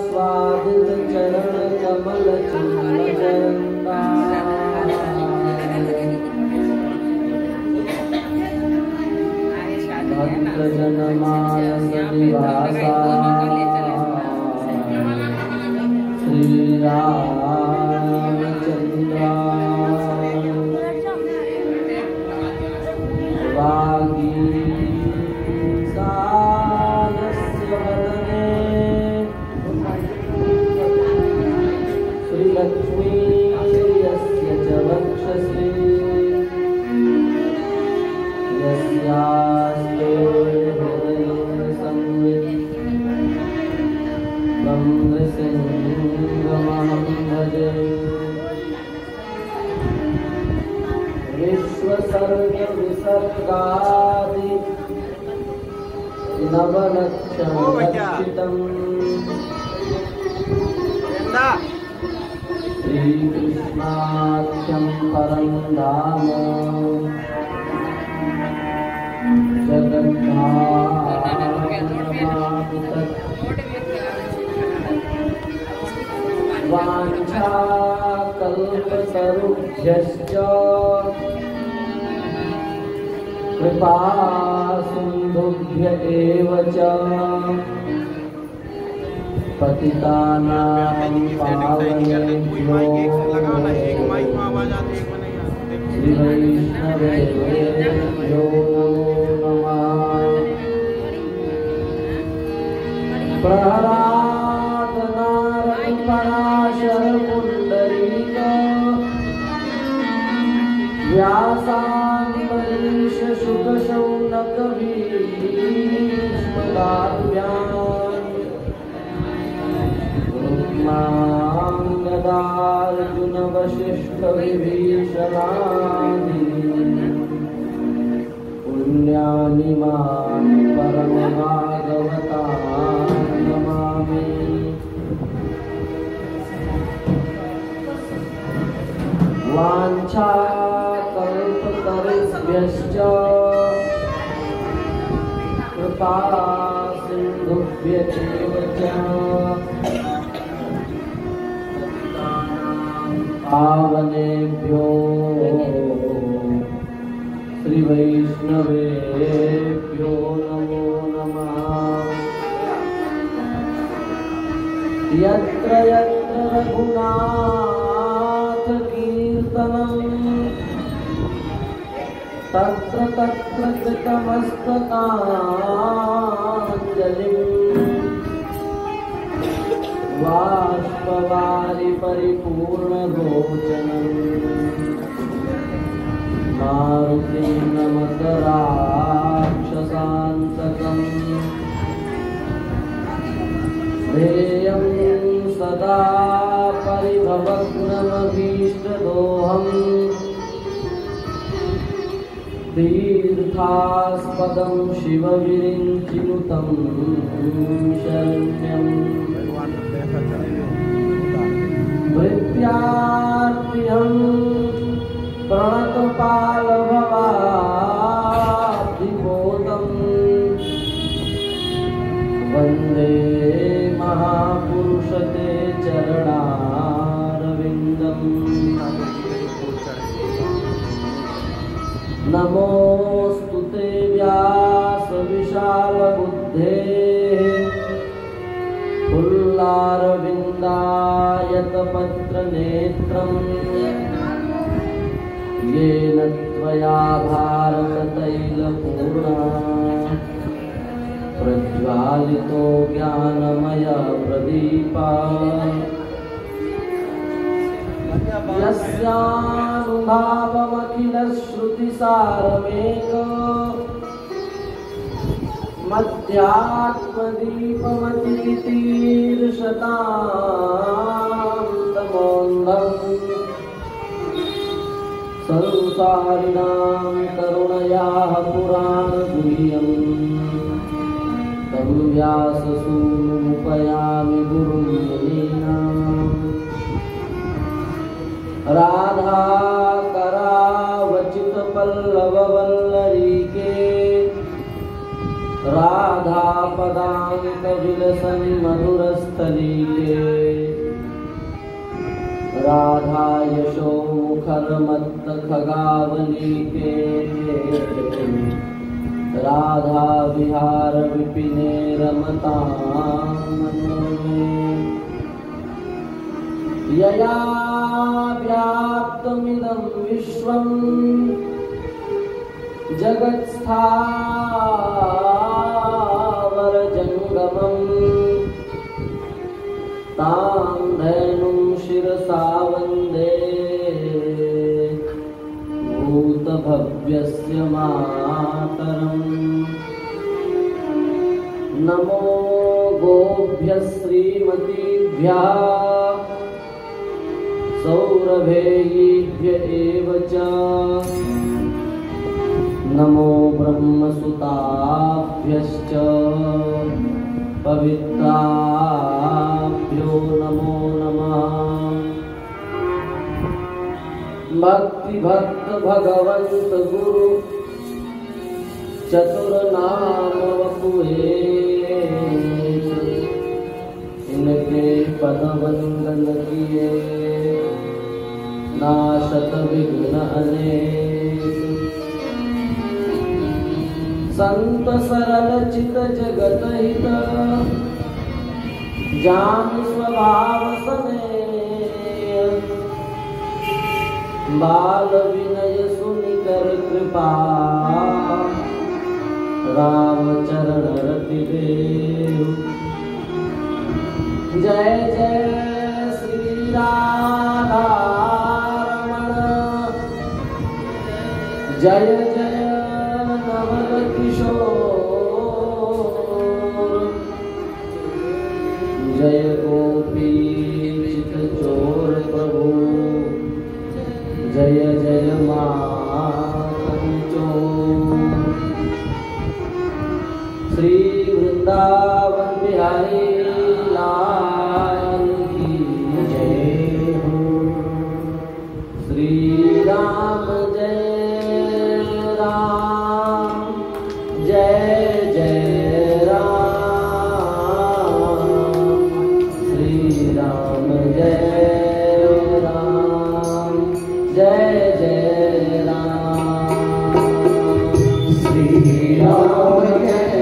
स्वादित चरण कमल चंदा भक्त जन मानस निवासा श्री रामचंद्र विसर्गादि नवलक्षणलक्षितम् श्रीकृष्णाख्यं परं धाम वाञ्छाकल्पतरुभ्यश्च कृपा सिन्धुभ्य एव च पतितानां पावनेभ्यो श्रीवैष्णवेभ्यो नमः। प्रहलाद नारद पराशर पुंडरीक व्यासाम्बरीश शुक शौनक भीष्मदाभ्याम् रुक्माङ्गदार्जुन वसिष्ठ विभीषणादि पुण्यानि मां परमभागवतान् नमामि। वाञ्छाकल्पतरुभ्यश्च कृपा सिन्धुभ्य एव च पावनेभ्यो श्रीवैष्णवेभ्यो नमो नमः। यत्र यत्र रघुनाथ कीर्तनम् तत्र तत्र कृतमस्तकाञ्जलिम् बाष्पवारि परिपूर्णलोचनम् मारुतिं नमत राक्षसान्तकम् ध्येयं सदा परिभवग्नमभीष्टदोहम् तीर्थास्पदं शिवविरिञ्चिनुतं शरण्यम् भृत्यार्तिहं प्रणतपालभवाब्धिपोतम् वन्दे महापुरुष ते चरणारविन्दम्। नमोऽस्तु ते व्यास विशालबुद्धे फुल्लारविन्दायतपत्रनेत्रम् येन त्वया भारततैलपूर्णा प्रज्वालितो ज्ञानमय प्रदीपः यस्यानुभावमखिलश्रुतिसारमेक मध्यात्मदीपमतितीर्षतान्तमोऽन्धम् संसारिणां करुणयाः पुराणगुह्यम् तं व्याससूनुं कविलसन मधुरस्थलीके राधा यशो मुखर मत्त खगावलीके राधा विहार विपिने रमतां मनो में यया व्याप्तमिदं विश्वं जगत्स्थावर जंगमं तां धैनुं शिरसा वन्दे भूतभव्यस्य मातरम् नमो गोभ्यः श्रीमतीभ्यः सौरभेयीभ्य एव च नमो ब्रह्मसुताभ्यश्च पवित्राभ्यो नमो नमः। भक्ति भक्त भगवंत गुरु चतुर्नाम वपुए इनके पद वंदन किए नाशत विघ्न अनेक। संत सरल चित जगत हित जान स्वभाव सने बाल विनय सुनिकर कृपा राम चरण रति देव। जय जय श्री राधा रमण जय जय नवल किशोर जय गोपी चित चोर प्रभु जय जय माखन चोर। श्री वृंदावन बिहारी लाल की जय हो। श्री राम जय राम जय जय राम। श्री राम जय राम जय जय राम। श्री राम जय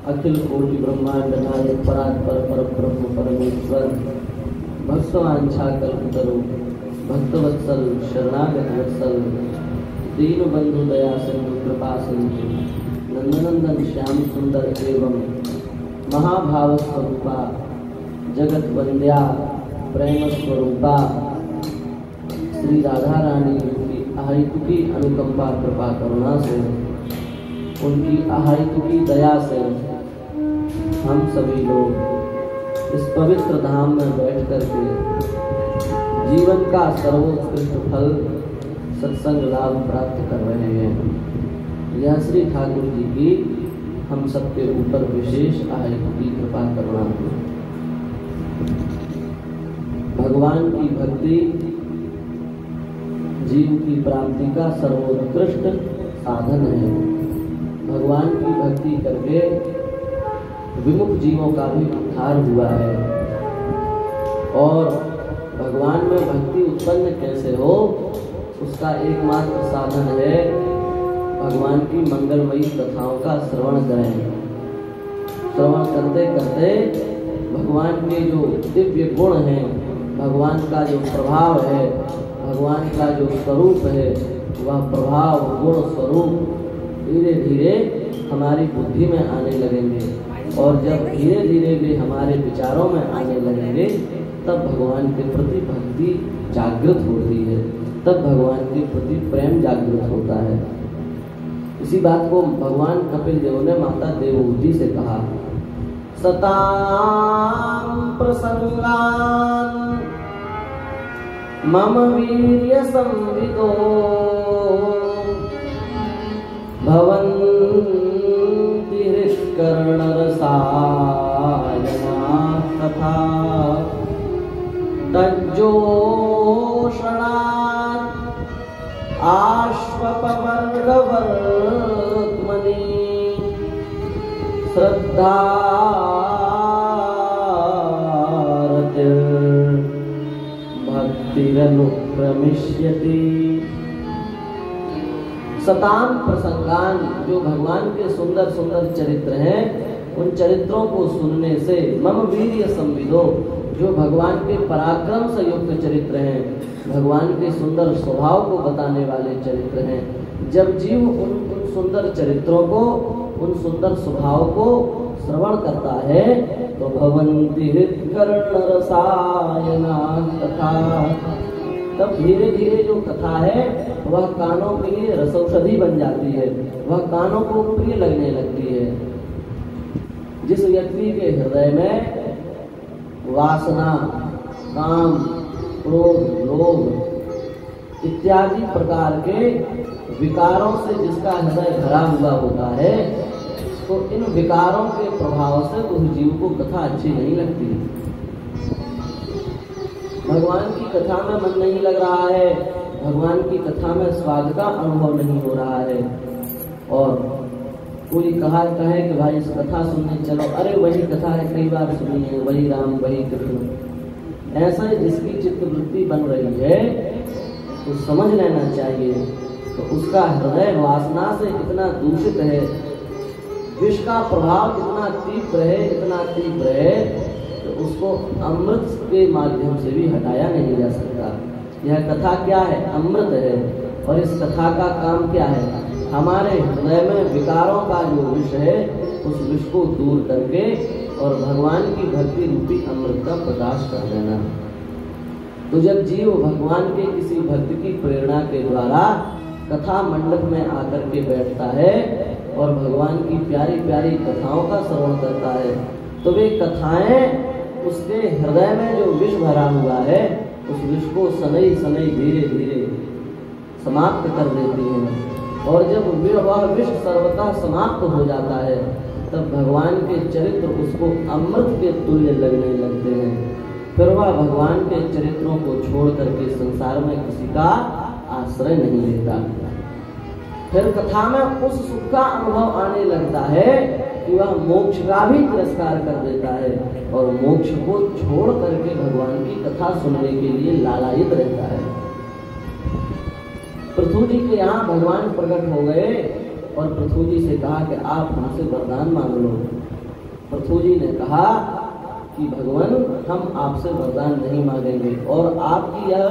अखिल कोटि ब्रह्मांड नायक परात्पर परब्रह्म परमेश्वर भक्तवांछा कल्पतरु भक्तवत्सल शरणागत वत्सल दीन बंधु दया सिंधु कृपा सिंधु नंदनंदन श्याम सुंदर एवं महाभाव स्वरूपा जगत वंद्या प्रेम स्वरूपा श्री राधा रानी की अहेतुकी अनुकंपा कृपा करुणा से उनकी अहेतुकी दया से हम सभी लोग इस पवित्र धाम में बैठ करके जीवन का सर्वोत्कृष्ट फल सत्संग लाभ प्राप्त कर रहे हैं। यह श्री ठाकुर जी की हम सबके ऊपर विशेष अहेतुकी कृपा करुणा है। भगवान की भक्ति जीव की प्राप्ति का सर्वोत्कृष्ट साधन है। भगवान की भक्ति करके विमुख जीवों का भी उद्धार हुआ है। और भगवान में भक्ति उत्पन्न कैसे हो, उसका एकमात्र साधन है भगवान की मंगलमयी कथाओं का श्रवण करें। श्रवण करते करते भगवान के जो दिव्य गुण हैं, भगवान का जो प्रभाव है, भगवान का जो स्वरूप है, वह प्रभाव गुण स्वरूप धीरे धीरे हमारी बुद्धि में आने लगेंगे। और जब धीरे धीरे वे हमारे विचारों में आने लगेंगे तब भगवान के प्रति भक्ति जागृत होती है, तब भगवान के प्रति प्रेम जागृत होता है। इसी बात को भगवान कपिल देव ने माता देवहूति से कहा, सतां प्रसंगान मम वीर्य संविदो भवन्ति हृत्कर्णरसायना तथा तज्जोषणात् आश्वपवर्गवर्त्मनि भक्तिरनुक्रमिष्यति। सताम प्रसंगान, जो भगवान के सुंदर सुंदर चरित्र हैं, उन चरित्रों को सुनने से मम वीर्य संविदो, जो भगवान के पराक्रम से युक्त चरित्र हैं, भगवान के सुंदर स्वभाव को बताने वाले चरित्र हैं, जब जीव उन सुंदर चरित्रों को, उन सुंदर स्वभाव को श्रवण करता है तो भवन्ति हृत्कर्णरसायना तथा, तब धीरे धीरे जो कथा है वह कानों के लिए रसौषधि बन जाती है, वह कानों को प्रिय लगने लगती है। जिस व्यक्ति के हृदय में वासना, काम, क्रोध, लोभ इत्यादि प्रकार के विकारों से जिसका हृदय भरा हुआ होता है, तो इन विकारों के प्रभाव से उस जीव को कथा अच्छी नहीं लगती। भगवान की कथा में मन नहीं लग रहा है, भगवान की कथा में स्वाद का अनुभव नहीं हो रहा है, और कोई कहे कि भाई इस कथा सुनने चलो, अरे वही कथा है, कई बार सुनी है, वही राम वही कृष्ण, ऐसा जिसकी चित्तवृत्ति बन रही है तो समझ लेना चाहिए तो उसका हृदय वासना से इतना दूषित है, विष का प्रभाव इतना तीव्र है, इतना तीव्र है तो उसको अमृत के माध्यम से भी हटाया नहीं जा सकता। यह कथा क्या है? अमृत है। और इस कथा का काम क्या है? हमारे हृदय में विकारों का जो विष है उस विष को दूर करके और भगवान की भक्ति रूपी अमृत का प्रकाश कर देना। तो जब जीव भगवान के किसी भक्त की प्रेरणा के द्वारा कथा मंडप में आकर के बैठता है और भगवान की प्यारी प्यारी कथाओं का श्रवण करता है, तो वे कथाएं उसके हृदय में जो विष भरा हुआ है उस विष को सनई सनई धीरे धीरे समाप्त कर देती हैं। और जब वह विष सर्वथा समाप्त हो जाता है तब भगवान के चरित्र उसको अमृत के तुल्य लगने लगते हैं। फिर वह भगवान के चरित्रों को छोड़ करके संसार में किसी का आश्रय नहीं लेता। फिर कथा में उस सुख का अनुभव आने लगता है कि वह मोक्ष का भी तिरस्कार कर देता है और मोक्ष को छोड़ करके भगवान की कथा सुनने के लिए लालायित रहता है। पृथु जी के यहाँ भगवान प्रकट हो गए और पृथु जी से कहा कि आप हमसे वरदान मांग लो। पृथु जी ने कहा कि भगवान हम आपसे वरदान नहीं मांगेंगे, और आपकी यह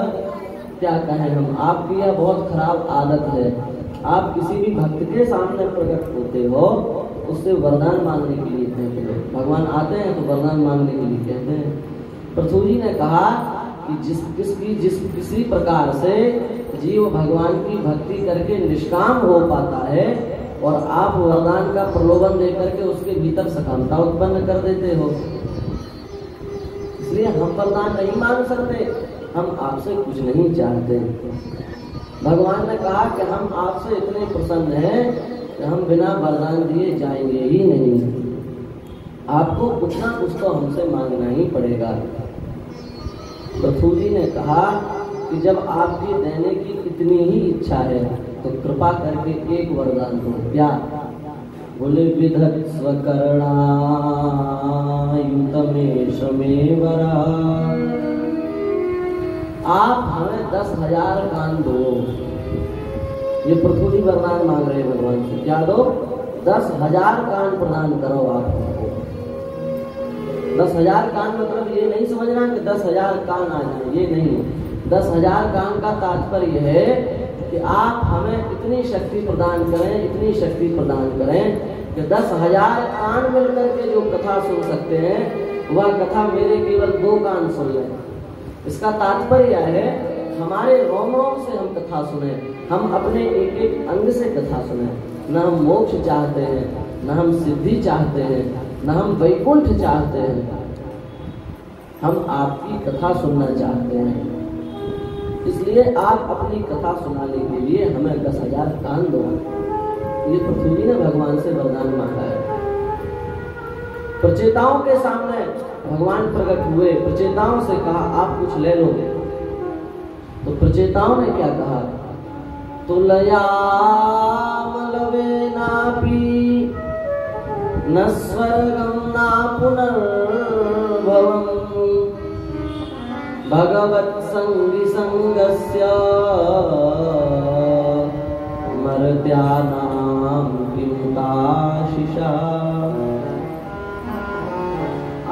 क्या कहें हम, आपकी यह बहुत खराब आदत है, आप किसी भी भक्त के सामने प्रकट होते हो उससे वरदान मांगने के लिए कहते हो। भगवान आते हैं तो वरदान मांगने के लिए कहते हैं। पृथु जी ने कहा कि किसी प्रकार से जीव भगवान की भक्ति करके निष्काम हो पाता है और आप वरदान का प्रलोभन देकर के उसके भीतर सकामता उत्पन्न कर देते हो, इसलिए हम वरदान नहीं मांग सकते, हम आपसे कुछ नहीं चाहते। भगवान ने कहा कि हम आपसे इतने प्रसन्न हैं कि हम बिना वरदान दिए जाएंगे ही नहीं, आपको कुछ ना कुछ तो हमसे मांगना ही पड़ेगा। पृथु जी ने कहा कि जब आपकी देने की इतनी ही इच्छा है तो कृपा करके एक वरदान दो। क्या? बोले विधत्स्व कर्णायुतमेषमे वरा, आप हमें 10,000 कान दो। ये पृथु जी वरदान मांग रहे हैं भगवान से। क्या दो? 10,000 कान प्रदान करो आप हमको। 10,000 कान मतलब ये नहीं समझना कि 10,000 कान आ जाए, ये नहीं। 10,000 कान का तात्पर्य है कि आप हमें इतनी शक्ति प्रदान करें, इतनी शक्ति प्रदान करें कि 10,000 कान मिलकर के जो कथा सुन सकते हैं वह कथा मेरे केवल 2 कान सुन लें। इसका तात्पर्य है हमारे रोम रोम से हम कथा सुने, हम अपने एक एक अंग से कथा सुने। न हम मोक्ष चाहते हैं, न हम सिद्धि चाहते हैं, न हम वैकुंठ चाहते हैं, हम आपकी कथा सुनना चाहते हैं। इसलिए आप अपनी कथा सुनाने के लिए हमें 10,000 कान दो। ये पृथ्वी ने भगवान से वरदान मांगा है। प्रचेताओं के सामने भगवान प्रकट हुए, प्रचेताओं से कहा आप कुछ ले लो। तो प्रचेताओं ने क्या कहा? तुलयामलवेनापि न स्वर्गं न पुनर्भवम् भगवत्संगी संगस्य मर्त्यानां किमुताशिषा।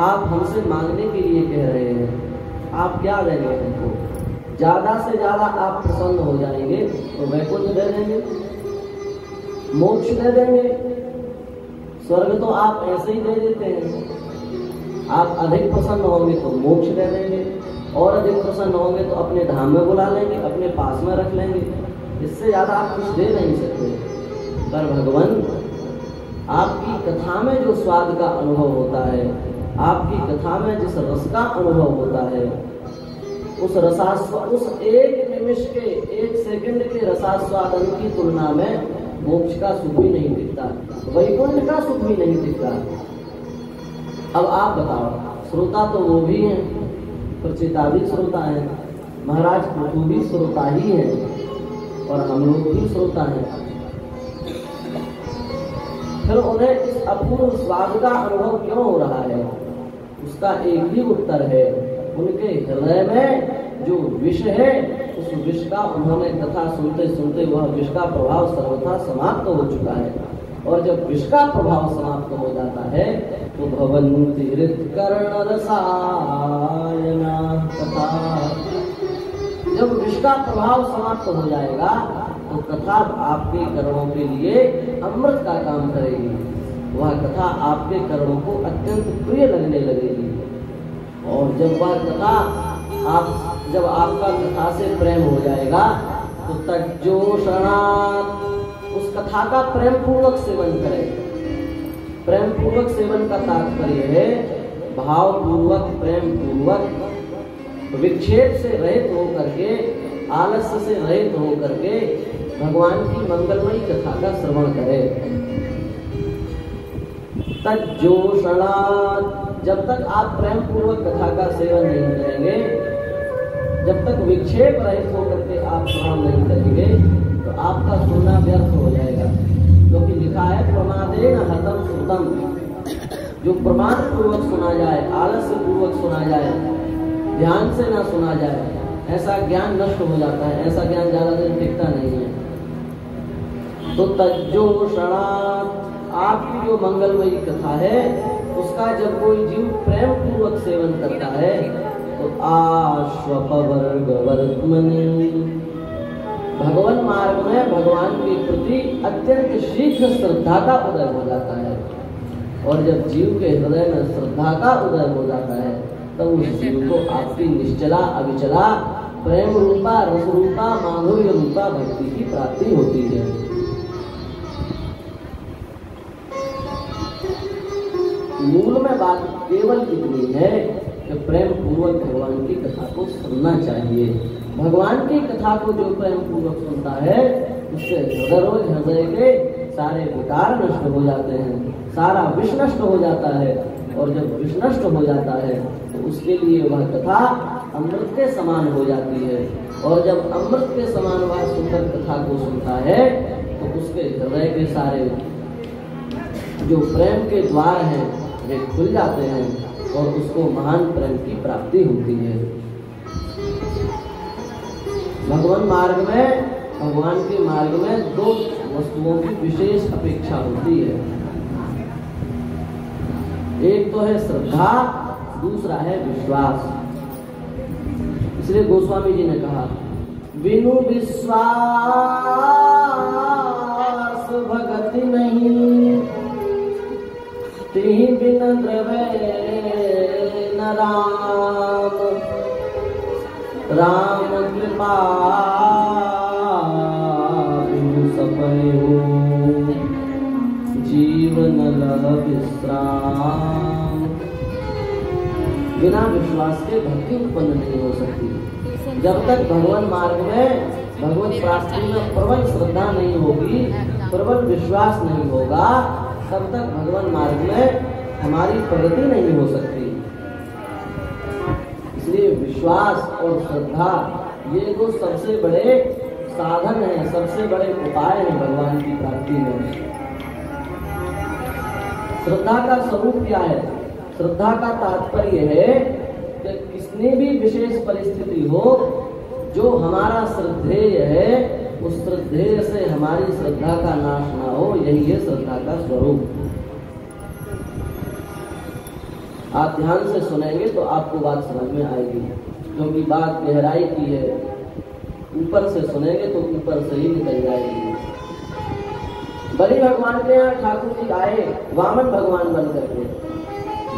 आप हमसे मांगने के लिए कह रहे हैं, आप क्या देंगे हमको? ज्यादा से ज्यादा आप प्रसन्न हो जाएंगे तो वैकुंठ दे देंगे, मोक्ष दे देंगे। स्वर्ग तो आप ऐसे ही दे देते हैं। आप अधिक प्रसन्न होंगे तो मोक्ष दे देंगे, और अधिक प्रसन्न होंगे तो अपने धाम में बुला लेंगे, अपने पास में रख लेंगे। इससे ज्यादा आप कुछ दे नहीं सकते। पर भगवान, आपकी कथा में जो स्वाद का अनुभव होता है, आपकी कथा में जिस रस का अनुभव होता है, उस एक निमिष के, एक सेकंड के रसास्वादन की तुलना में मोक्ष का सुख भी नहीं दिखता, वैकुंठ का सुख भी नहीं दिखता। अब आप बताओ, श्रोता तो वो भी हैं, प्रचेता भी श्रोता है, महाराज पृथु भी श्रोता ही है, और हम लोग भी श्रोता हैं। फिर उन्हें इस अपूर्व स्वाद का अनुभव क्यों हो रहा है? उसका एक ही उत्तर है, उनके हृदय में जो विष है, उस विष का उन्होंने कथा सुनते सुनते वह विष का प्रभाव सर्वथा समाप्त हो चुका है। और जब विष का प्रभाव समाप्त हो जाता है तो भवन्ति हृत्कर्ण रसायना कथा। जब विष का प्रभाव समाप्त हो जाएगा तो कथा आपके कर्णों के लिए अमृत का काम करेगी। वह कथा आपके कर्णों को अत्यंत प्रिय लगने लगेगी। और जब वह कथा जब आपका कथा से प्रेम हो जाएगा तो तज्जोषणात्, उस कथा का प्रेम पूर्वक सेवन करें। प्रेम पूर्वक सेवन का तात्पर्य है भाव पूर्वक, प्रेम पूर्वक, विक्षेप से रहित होकर के, आलस्य से रहित होकर के भगवान की मंगलमयी कथा का श्रवण करें। तज्जोषणात्, जब तक आप प्रेम पूर्वक कथा का सेवन नहीं करेंगे, जब तक विक्षेप रहित होकर के आप श्रवण नहीं करेंगे तो आपका सुनना व्यर्थ हो जाएगा। क्योंकि लिखा है प्रमादेन हतम श्रुतम, जो प्रमाद पूर्वक सुना जाए, आलस्य पूर्वक सुना जाए, ध्यान से ना सुना जाए, ऐसा ज्ञान नष्ट हो जाता है, ऐसा ज्ञान ज्यादा दिन टिकता नहीं है। तो तज्जोषणात्, आपकी जो मंगलमयी कथा है उसका जब कोई जीव प्रेम पूर्वक सेवन करता है तो आश्वपवर्ग वर्त्मनि, भगवान मार्ग में भगवान के प्रति अत्यंत शीघ्र श्रद्धा का उदय हो जाता है। और जब जीव के हृदय में श्रद्धा का उदय हो जाता है तब उस जीव को आपकी निश्चला अविचला प्रेम रूपा, रस रूपा, माधुर्य रूपा भक्ति की प्राप्ति होती है। मूल में बात केवल इतनी है कि प्रेम पूर्वक भगवान की कथा को सुनना चाहिए। भगवान की कथा को जो प्रेम पूर्वक सुनता है उससे हृदय के सारे विकार नष्ट हो जाते हैं, सारा विष नष्ट हो जाता है। और जब विष नष्ट हो जाता है तो उसके लिए वह कथा अमृत के समान हो जाती है। और जब अमृत के समान वह सुंदर कथा को सुनता है तो उसके हृदय के सारे जो प्रेम के द्वार हैं वे खुल जाते हैं और उसको महान प्रेम की प्राप्ति होती है। भगवान के मार्ग में दो वस्तुओं की विशेष अपेक्षा होती है। एक तो है श्रद्धा, दूसरा है विश्वास। इसलिए गोस्वामी जी ने कहा बिनु विश्वास भगति नहीं, तिहि बिन द्रवे न राम। राम कृपा बिनु सपने हो, जीवन लह विश्राम। बिना विश्वास के भक्ति उत्पन्न नहीं हो सकती। जब तक भगवान मार्ग में, भगवत प्राप्ति में प्रबल श्रद्धा नहीं होगी, प्रबल विश्वास नहीं होगा, तब तक भगवान मार्ग में हमारी प्रगति नहीं हो सकती। इसलिए विश्वास और श्रद्धा ये दो सबसे बड़े साधन हैं, सबसे बड़े उपाय हैं भगवान की प्राप्ति में। श्रद्धा का स्वरूप क्या है? श्रद्धा का तात्पर्य है कि कितनी भी विशेष परिस्थिति हो, जो हमारा श्रद्धेय है, उस श्रद्धेय से हमारी श्रद्धा का नाश ना हो, यही है श्रद्धा का स्वरूप। आप ध्यान से सुनेंगे तो आपको बात समझ में आएगी, क्योंकि बात गहराई की है। ऊपर से सुनेंगे तो ऊपर से ही निकल जाएगी। बलि भगवान के यहाँ ठाकुर जी आए वामन भगवान बन करके।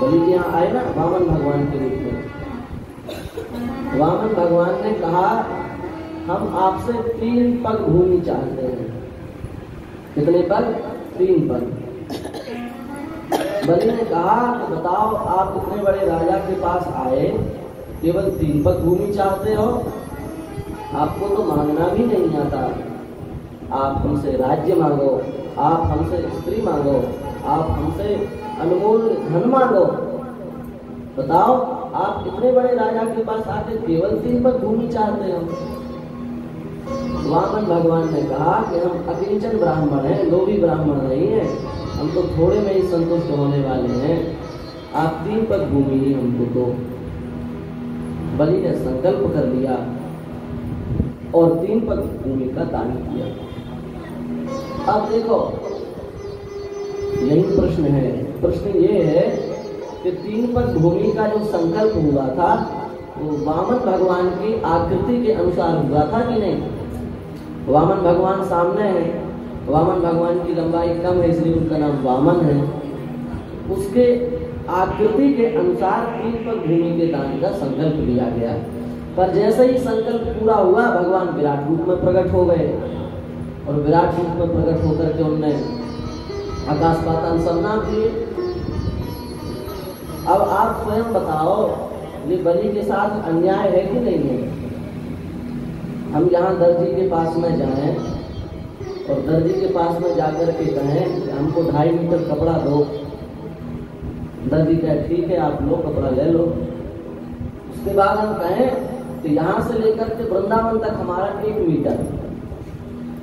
बलि जी यहाँ आए ना वामन भगवान के रूप में। वामन भगवान ने कहा, हम आपसे 3 पग भूमि चाहते हैं। कितने पग? 3 पग। बलि ने कहा कि बताओ, आप इतने बड़े राजा के पास आए, केवल 3 पग भूमि चाहते हो? आपको तो मांगना भी नहीं आता। आप हमसे राज्य मांगो, आप हमसे स्त्री मांगो, आप हमसे अनमोल धन मांगो। बताओ, आप इतने बड़े राजा के पास आके केवल 3 पग भूमि चाहते हो? वामन भगवान ने कहा कि हम अकिंचन ब्राह्मण हैं, लोभी ब्राह्मण नहीं है, हम तो थोड़े में ही संतुष्ट होने वाले हैं। आप 3 पग भूमि ही हमको दो। बलि ने संकल्प कर लिया और 3 पग भूमि का दान किया। अब देखो, यही प्रश्न है। प्रश्न ये है कि 3 पग भूमि का जो संकल्प हुआ था, वो वामन भगवान की आकृति के अनुसार हुआ था कि नहीं? वामन भगवान सामने है, वामन भगवान की लंबाई कम है, इसलिए उनका नाम वामन है। उसके आकृति के अनुसार 3 पग भूमि के दान का संकल्प लिया गया। पर जैसे ही संकल्प पूरा हुआ, भगवान विराट रूप में प्रकट हो गए और विराट रूप में प्रकट होकर के उनने आकाश पाताल सब नाम दिए। अब आप स्वयं बताओ, ये बलि के साथ अन्याय है कि नहीं है? हम यहाँ दर्जी के पास में जाएं और दर्जी के पास में जाकर के कहें कि हमको 2.5 मीटर कपड़ा दो। दर्जी कहे ठीक है, आप लो, कपड़ा ले लो। उसके बाद हम कहें कि यहाँ से लेकर के वृंदावन तक हमारा 1 मीटर,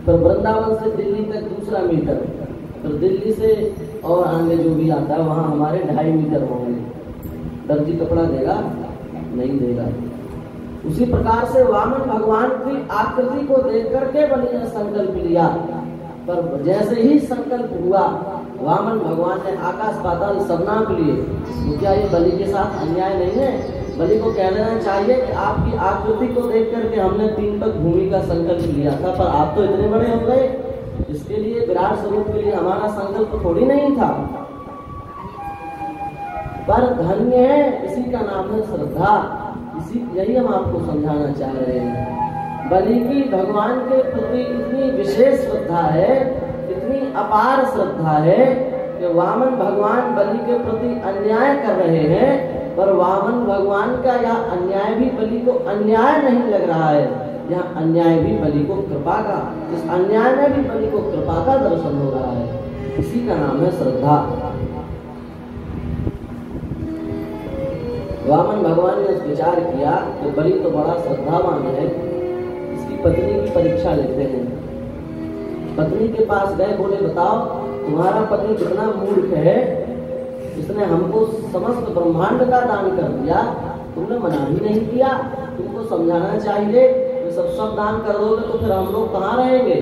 फिर वृंदावन से दिल्ली तक 2 मीटर, फिर दिल्ली से और आगे जो भी आता है वहाँ हमारे 2.5 मीटर होंगे। दर्जी कपड़ा देगा? नहीं देगा। उसी प्रकार से वामन भगवान की आकृति को देख करके बलि ने संकल्प लिया, पर जैसे ही संकल्प हुआ, वामन भगवान ने आकाश पाताल सब नाप लिए। तो क्या ये बलि के साथ अन्याय नहीं है? बलि को कह देना चाहिए कि आपकी आकृति को देख करके हमने 3 पग भूमि का संकल्प लिया था, पर आप तो इतने बड़े हो गए, इसके लिए विराट स्वरूप के लिए हमारा संकल्प थोड़ी नहीं था। पर धन्य है, इसी का नाम है श्रद्धा। यही हम आपको समझाना चाह रहे हैं। बलि की भगवान के प्रति इतनी विशेष श्रद्धा है, इतनी अपार श्रद्धा है कि वामन भगवान बलि के प्रति अन्याय कर रहे हैं, पर वामन भगवान का यह अन्याय भी बलि को अन्याय नहीं लग रहा है। यह अन्याय भी बलि को कृपा का, इस अन्याय में भी बलि को कृपा का दर्शन हो रहा है। इसी का नाम है श्रद्धा। वामन भगवान ने विचार किया कि बलि तो बड़ा श्रद्धावान है, इसकी पत्नी की परीक्षा लेते हैं। पत्नी के पास गए, बोले बताओ तुम्हारा पति कितना मूर्ख है, इसने हमको समस्त ब्रह्मांड का दान कर दिया, तुमने मना भी नहीं किया, तुमको समझाना चाहिए, तो सब दान कर दोगे तो फिर हम लोग कहाँ रहेंगे?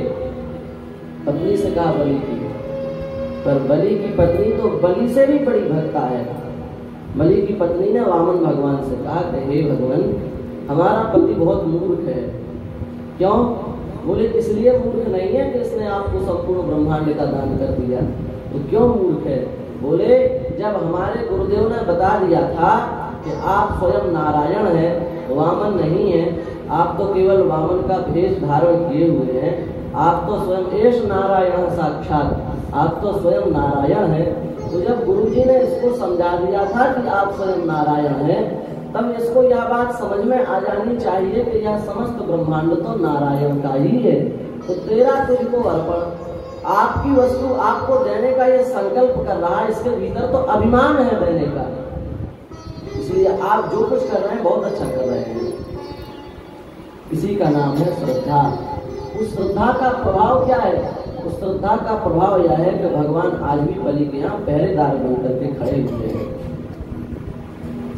पत्नी से कहा बलि की। पर बलि की पत्नी तो बलि से भी बड़ी भक्ता है। बलि की पत्नी ने वामन भगवान से कहा कि हे भगवान, हमारा पति बहुत मूर्ख है। क्यों? बोले इसलिए मूर्ख नहीं है कि इसने आपको संपूर्ण ब्रह्मांड का दान कर दिया। तो क्यों मूर्ख है? बोले जब हमारे गुरुदेव ने बता दिया था कि आप स्वयं नारायण हैं, वामन नहीं है, आप तो केवल वामन का भेष धारण किए हुए हैं। आप तो स्वयं एष नारायण साक्षात, आप तो स्वयं नारायण है। तो जब गुरुजी ने इसको समझा दिया था कि आप स्वयं नारायण हैं, तब इसको यह बात समझ में आ जानी चाहिए कि यह समस्त ब्रह्मांड तो नारायण का ही है। तो तेरा तुझको अर्पण, आपकी वस्तु आपको देने का ये संकल्प कर रहा है, इसके भीतर तो अभिमान है देने का। इसलिए आप जो कुछ कर रहे हैं बहुत अच्छा कर रहे हैं। इसी का नाम है श्रद्धा। उस श्रद्धा का प्रभाव क्या है? उस श्रद्धा का प्रभाव यह है कि भगवान आज भी बलि के यहाँ पहरेदार बनकर के खड़े हुए हैं।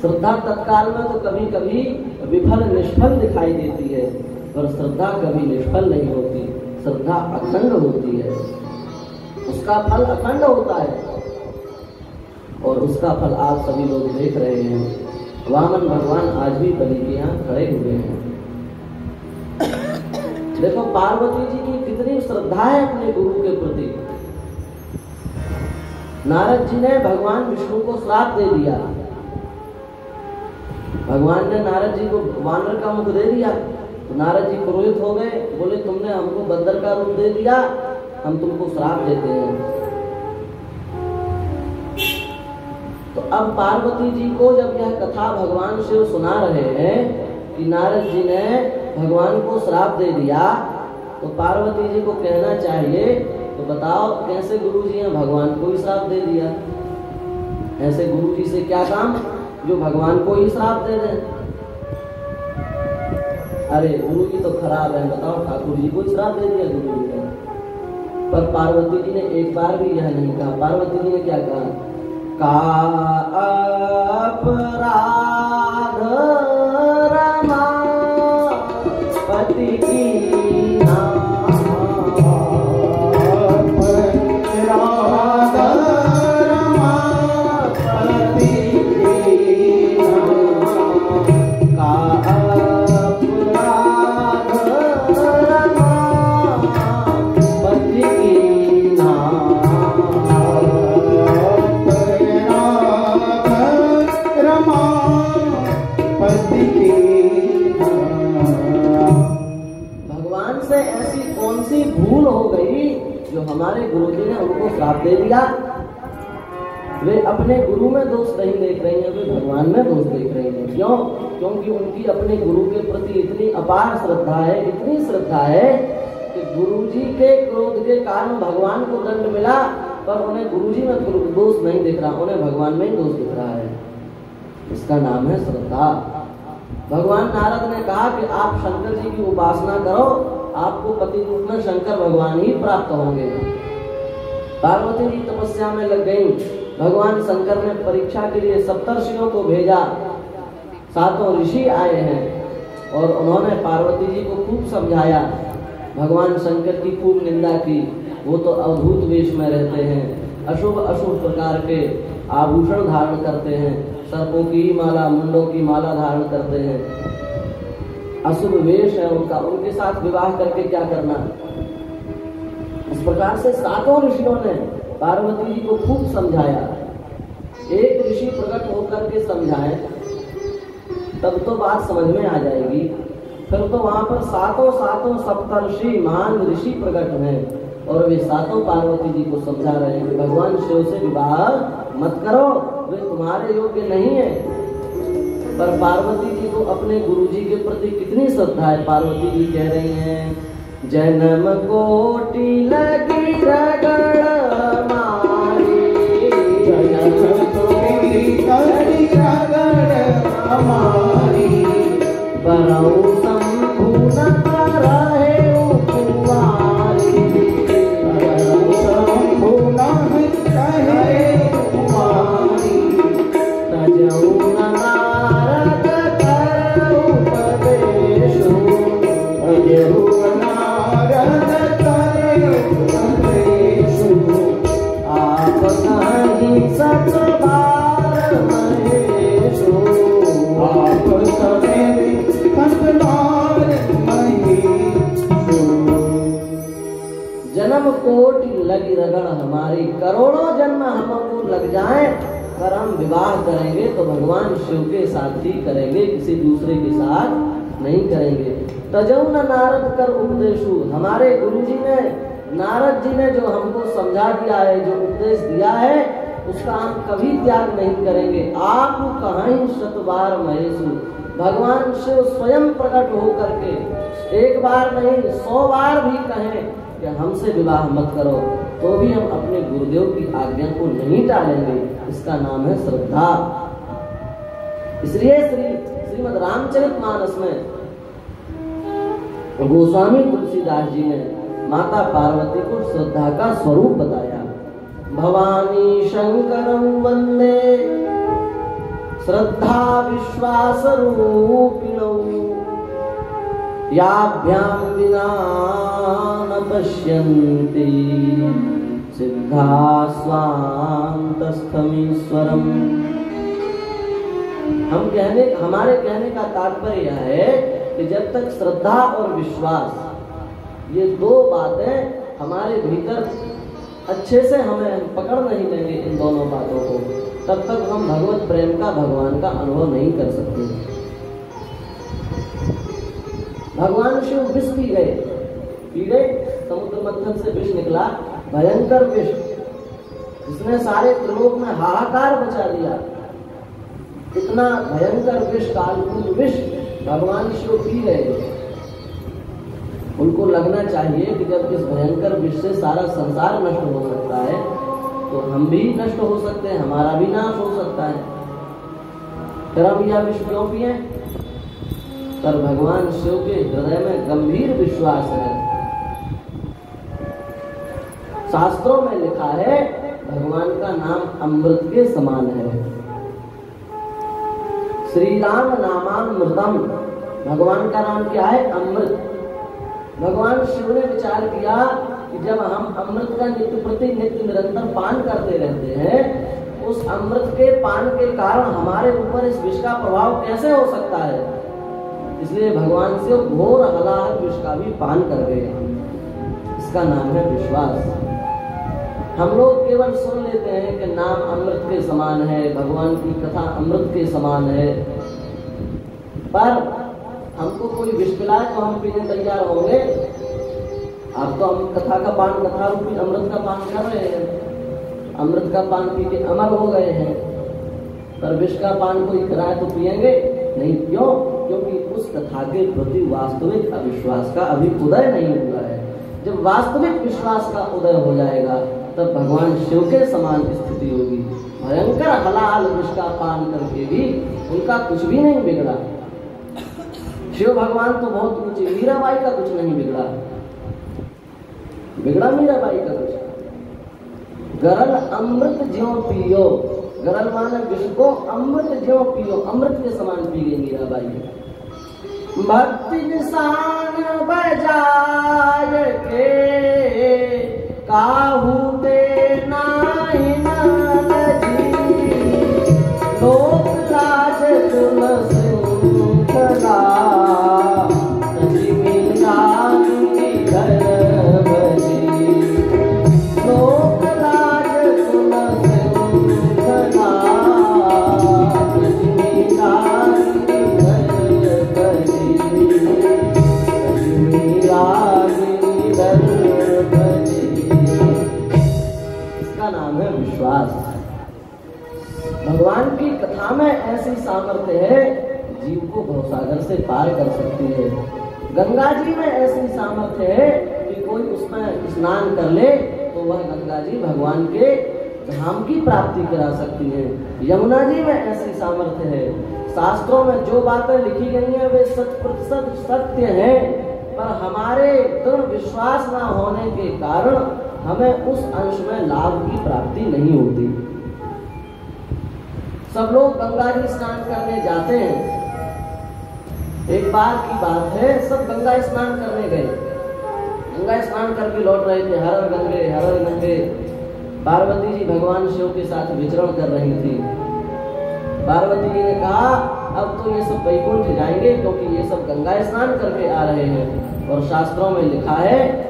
श्रद्धा तत्काल में तो कभी कभी विफल निष्फल दिखाई देती है, पर श्रद्धा कभी निष्फल नहीं होती। श्रद्धा अखंड होती है, उसका फल अखंड होता है, और उसका फल आप सभी लोग देख रहे हैं। वामन भगवान आज भी बलि के यहाँ खड़े हुए हैं। देखो पार्वती जी की कितनी श्रद्धा है अपने गुरु के प्रति। नारद जी ने भगवान विष्णु को श्राप दे दिया। भगवान ने नारद जी को वानर का मुख दे दिया, तो नारद जी क्रोधित हो गए, बोले तुमने हमको बंदर का रूप दे दिया, हम तुमको श्राप देते हैं। तो अब पार्वती जी को जब यह कथा भगवान शिव सुना रहे हैं कि नारद जी ने भगवान को श्राप दे दिया, तो पार्वती जी को कहना चाहिए तो बताओ कैसे गुरु जी ने भगवान को ही श्राप दे दिया। ऐसे गुरु जी से क्या काम जो भगवान को ही श्राप दे दें। अरे गुरु जी तो खराब है, बताओ ठाकुर जी को श्राप दे दिया गुरु जी ने। पर पार्वती जी ने एक बार भी यह नहीं कहा। पार्वती जी ने क्या कहा? का अपराध रमा पति की भूल हो गई जो हमारे गुरु जी ने उनको श्राप दे दिया। वे अपने गुरु में दोष नहीं देख रही हैं, वे भगवान में दोष देख रही हैं। क्यों? क्योंकि उनकी अपने गुरु के प्रति इतनी अपार श्रद्धा है, इतनी श्रद्धा है कि गुरु जी के क्रोध के कारण भगवान को दंड मिला, पर उन्हें गुरु जी में दोष नहीं दिख रहा, उन्हें भगवान में ही दोष दिख रहा है। इसका नाम है श्रद्धा। भगवान नारद ने कहा कि आप शंकर जी की उपासना करो, आपको पति रूप में शंकर भगवान ही प्राप्त होंगे। पार्वती जी तपस्या में लग गई। भगवान शंकर ने परीक्षा के लिए सप्तर्षियों को भेजा। 7 ऋषि आए हैं और उन्होंने पार्वती जी को खूब समझाया। भगवान शंकर की खूब निंदा की। वो तो अद्भुत वेश में रहते हैं, अशुभ अशुभ प्रकार के आभूषण धारण करते हैं, सर्पों की माला, मुंडों की माला धारण करते हैं, अशुभ वेश है उनका, उनके साथ विवाह करके क्या करना। इस प्रकार से 7 ऋषियों ने पार्वती जी को खूब समझाया। एक ऋषि प्रकट होकर के समझाए तब तो बात समझ में आ जाएगी। फिर तो वहां पर 7 सप्तर्षि महान ऋषि प्रकट हैं और वे 7 पार्वती जी को समझा रहे हैं कि भगवान शिव से विवाह मत करो, वे तुम्हारे योग्य नहीं है। पर पार्वती जी को अपने गुरु जी के प्रति कितनी श्रद्धा है। पार्वती जी कह रही हैं, जन्म कोटि लगी रगड़ हमारी, जन्म कोटि लगी रगड़ हमारी, बरऊ शंभु न रहे कुंवारी, बरऊ शंभु न रहे कुंवारी, तजऊ जन्म कोटि लगी रगड़ हमारी, करोड़ों जन्म हमको लग जाए अगर हम विवाह करेंगे तो भगवान शिव के साथ ही करेंगे, किसी दूसरे के साथ नहीं करेंगे। तजौ न नारद कर उपदेशु, हमारे गुरु जी ने, नारद जी ने जो हमको समझा दिया है, जो उपदेश दिया है, उसका हम कभी त्याग नहीं करेंगे। आप कहीं शतबार महेशु, भगवान शिव स्वयं प्रकट हो करके एक बार नहीं 100 बार भी कहें कि हमसे विवाह मत करो, तो भी हम अपने गुरुदेव की आज्ञा को नहीं टालेंगे। इसका नाम है श्रद्धा। इसलिए श्रीमद् रामचरितमानस में गोस्वामी तुलसीदास जी ने माता पार्वती को श्रद्धा का स्वरूप बताया। भवानी शंकरं वंदे श्रद्धा विश्वास रूपिणौ, याभ्यां विना न पश्यन्ति सिद्धा स्वान्तस्थमीश्वरम्। हमारे कहने का तात्पर्य यह है कि जब तक श्रद्धा और विश्वास, ये दो बातें हमारे भीतर अच्छे से हमें पकड़ नहीं लेंगे इन दोनों बातों को, तब तक हम भगवत प्रेम का, भगवान का अनुभव नहीं कर सकते। भगवान शिव विष पी गए, समुद्र मंथन से विष निकला, भयंकर विष, जिसने सारे त्रिलोक में हाहाकार मचा दिया। इतना भयंकर विष, कालकूट विष भगवान शिव पी गए। उनको लगना चाहिए कि जब इस भयंकर विष से सारा संसार नष्ट हो सकता है, तो हम भी नष्ट हो सकते हैं, हमारा भी नाश हो सकता है। फिर हम यह विष क्यों पिए? पर भगवान शिव के हृदय में गंभीर विश्वास है। शास्त्रों में लिखा है भगवान का नाम अमृत के समान है। श्री राम नामामृतम, भगवान का नाम क्या है? अमृत। भगवान शिव ने विचार किया कि जब हम अमृत का नित्य निरंतर पान करते रहते हैं, उस अमृत के पान के कारण हमारे ऊपर इस विष का प्रभाव कैसे हो सकता है। इसलिए भगवान से घोर हलाहल विष का भी पान कर गए। इसका नाम है विश्वास। हम लोग केवल सुन लेते हैं कि नाम अमृत के समान है, भगवान की कथा अमृत के समान है, पर हमको कोई विष पिलाए तो हम पीने तैयार होंगे। अब तो हम कथा का पान, कथा रूपी अमृत का पान कर रहे हैं, अमृत का पान पी के अमर हो गए हैं। पर विष का पान कोई कराए तो पिएंगे नहीं। क्यों? क्योंकि उस कथा के प्रति वास्तविक अविश्वास का अभी उदय नहीं हुआ है। जब वास्तविक विश्वास का उदय हो जाएगा, तब भगवान शिव के समान स्थिति होगी। भयंकर हलाल विष का पान करके भी उनका कुछ भी नहीं बिगड़ा। शिव भगवान तो बहुत ऊंचे, मीराबाई का कुछ नहीं बिगड़ा, मीराबाई का कुछ। गरल अमृत ज्यों पियो, गरल माने विष को, अमृत ज्यों पियो, अमृत के समान पी गई मीराबाई। भक्ति निशान बजाय के काहू दे नाही नालजी, लोक लाज तुम सिंखला, लोक लाज तुम सिंखला, भगवान की कथा में ऐसी सामर्थ्य है, जीव को भवसागर से पार कर सकती है। गंगा जी में ऐसी सामर्थ्य है कि कोई उसमें स्नान कर ले तो वह गंगा जी भगवान के धाम की प्राप्ति करा सकती है। यमुना जी में ऐसी सामर्थ्य है। शास्त्रों में जो बातें लिखी गई हैं वे 100% सत्य हैं, पर हमारे दृढ़ विश्वास न होने के कारण हमें उस अंश में लाभ की प्राप्ति नहीं होती। सब लोग गंगा जी स्नान करने जाते हैं। एक बार की बात है, सब गंगा स्नान करने गए, गंगा स्नान करके लौट रहे थे। हर गंगे पार्वती जी भगवान शिव के साथ विचरण कर रही थी। पार्वती जी ने कहा अब तो ये सब वैकुंठ जाएंगे, क्योंकि ये सब गंगा स्नान करके आ रहे हैं। और शास्त्रों में लिखा है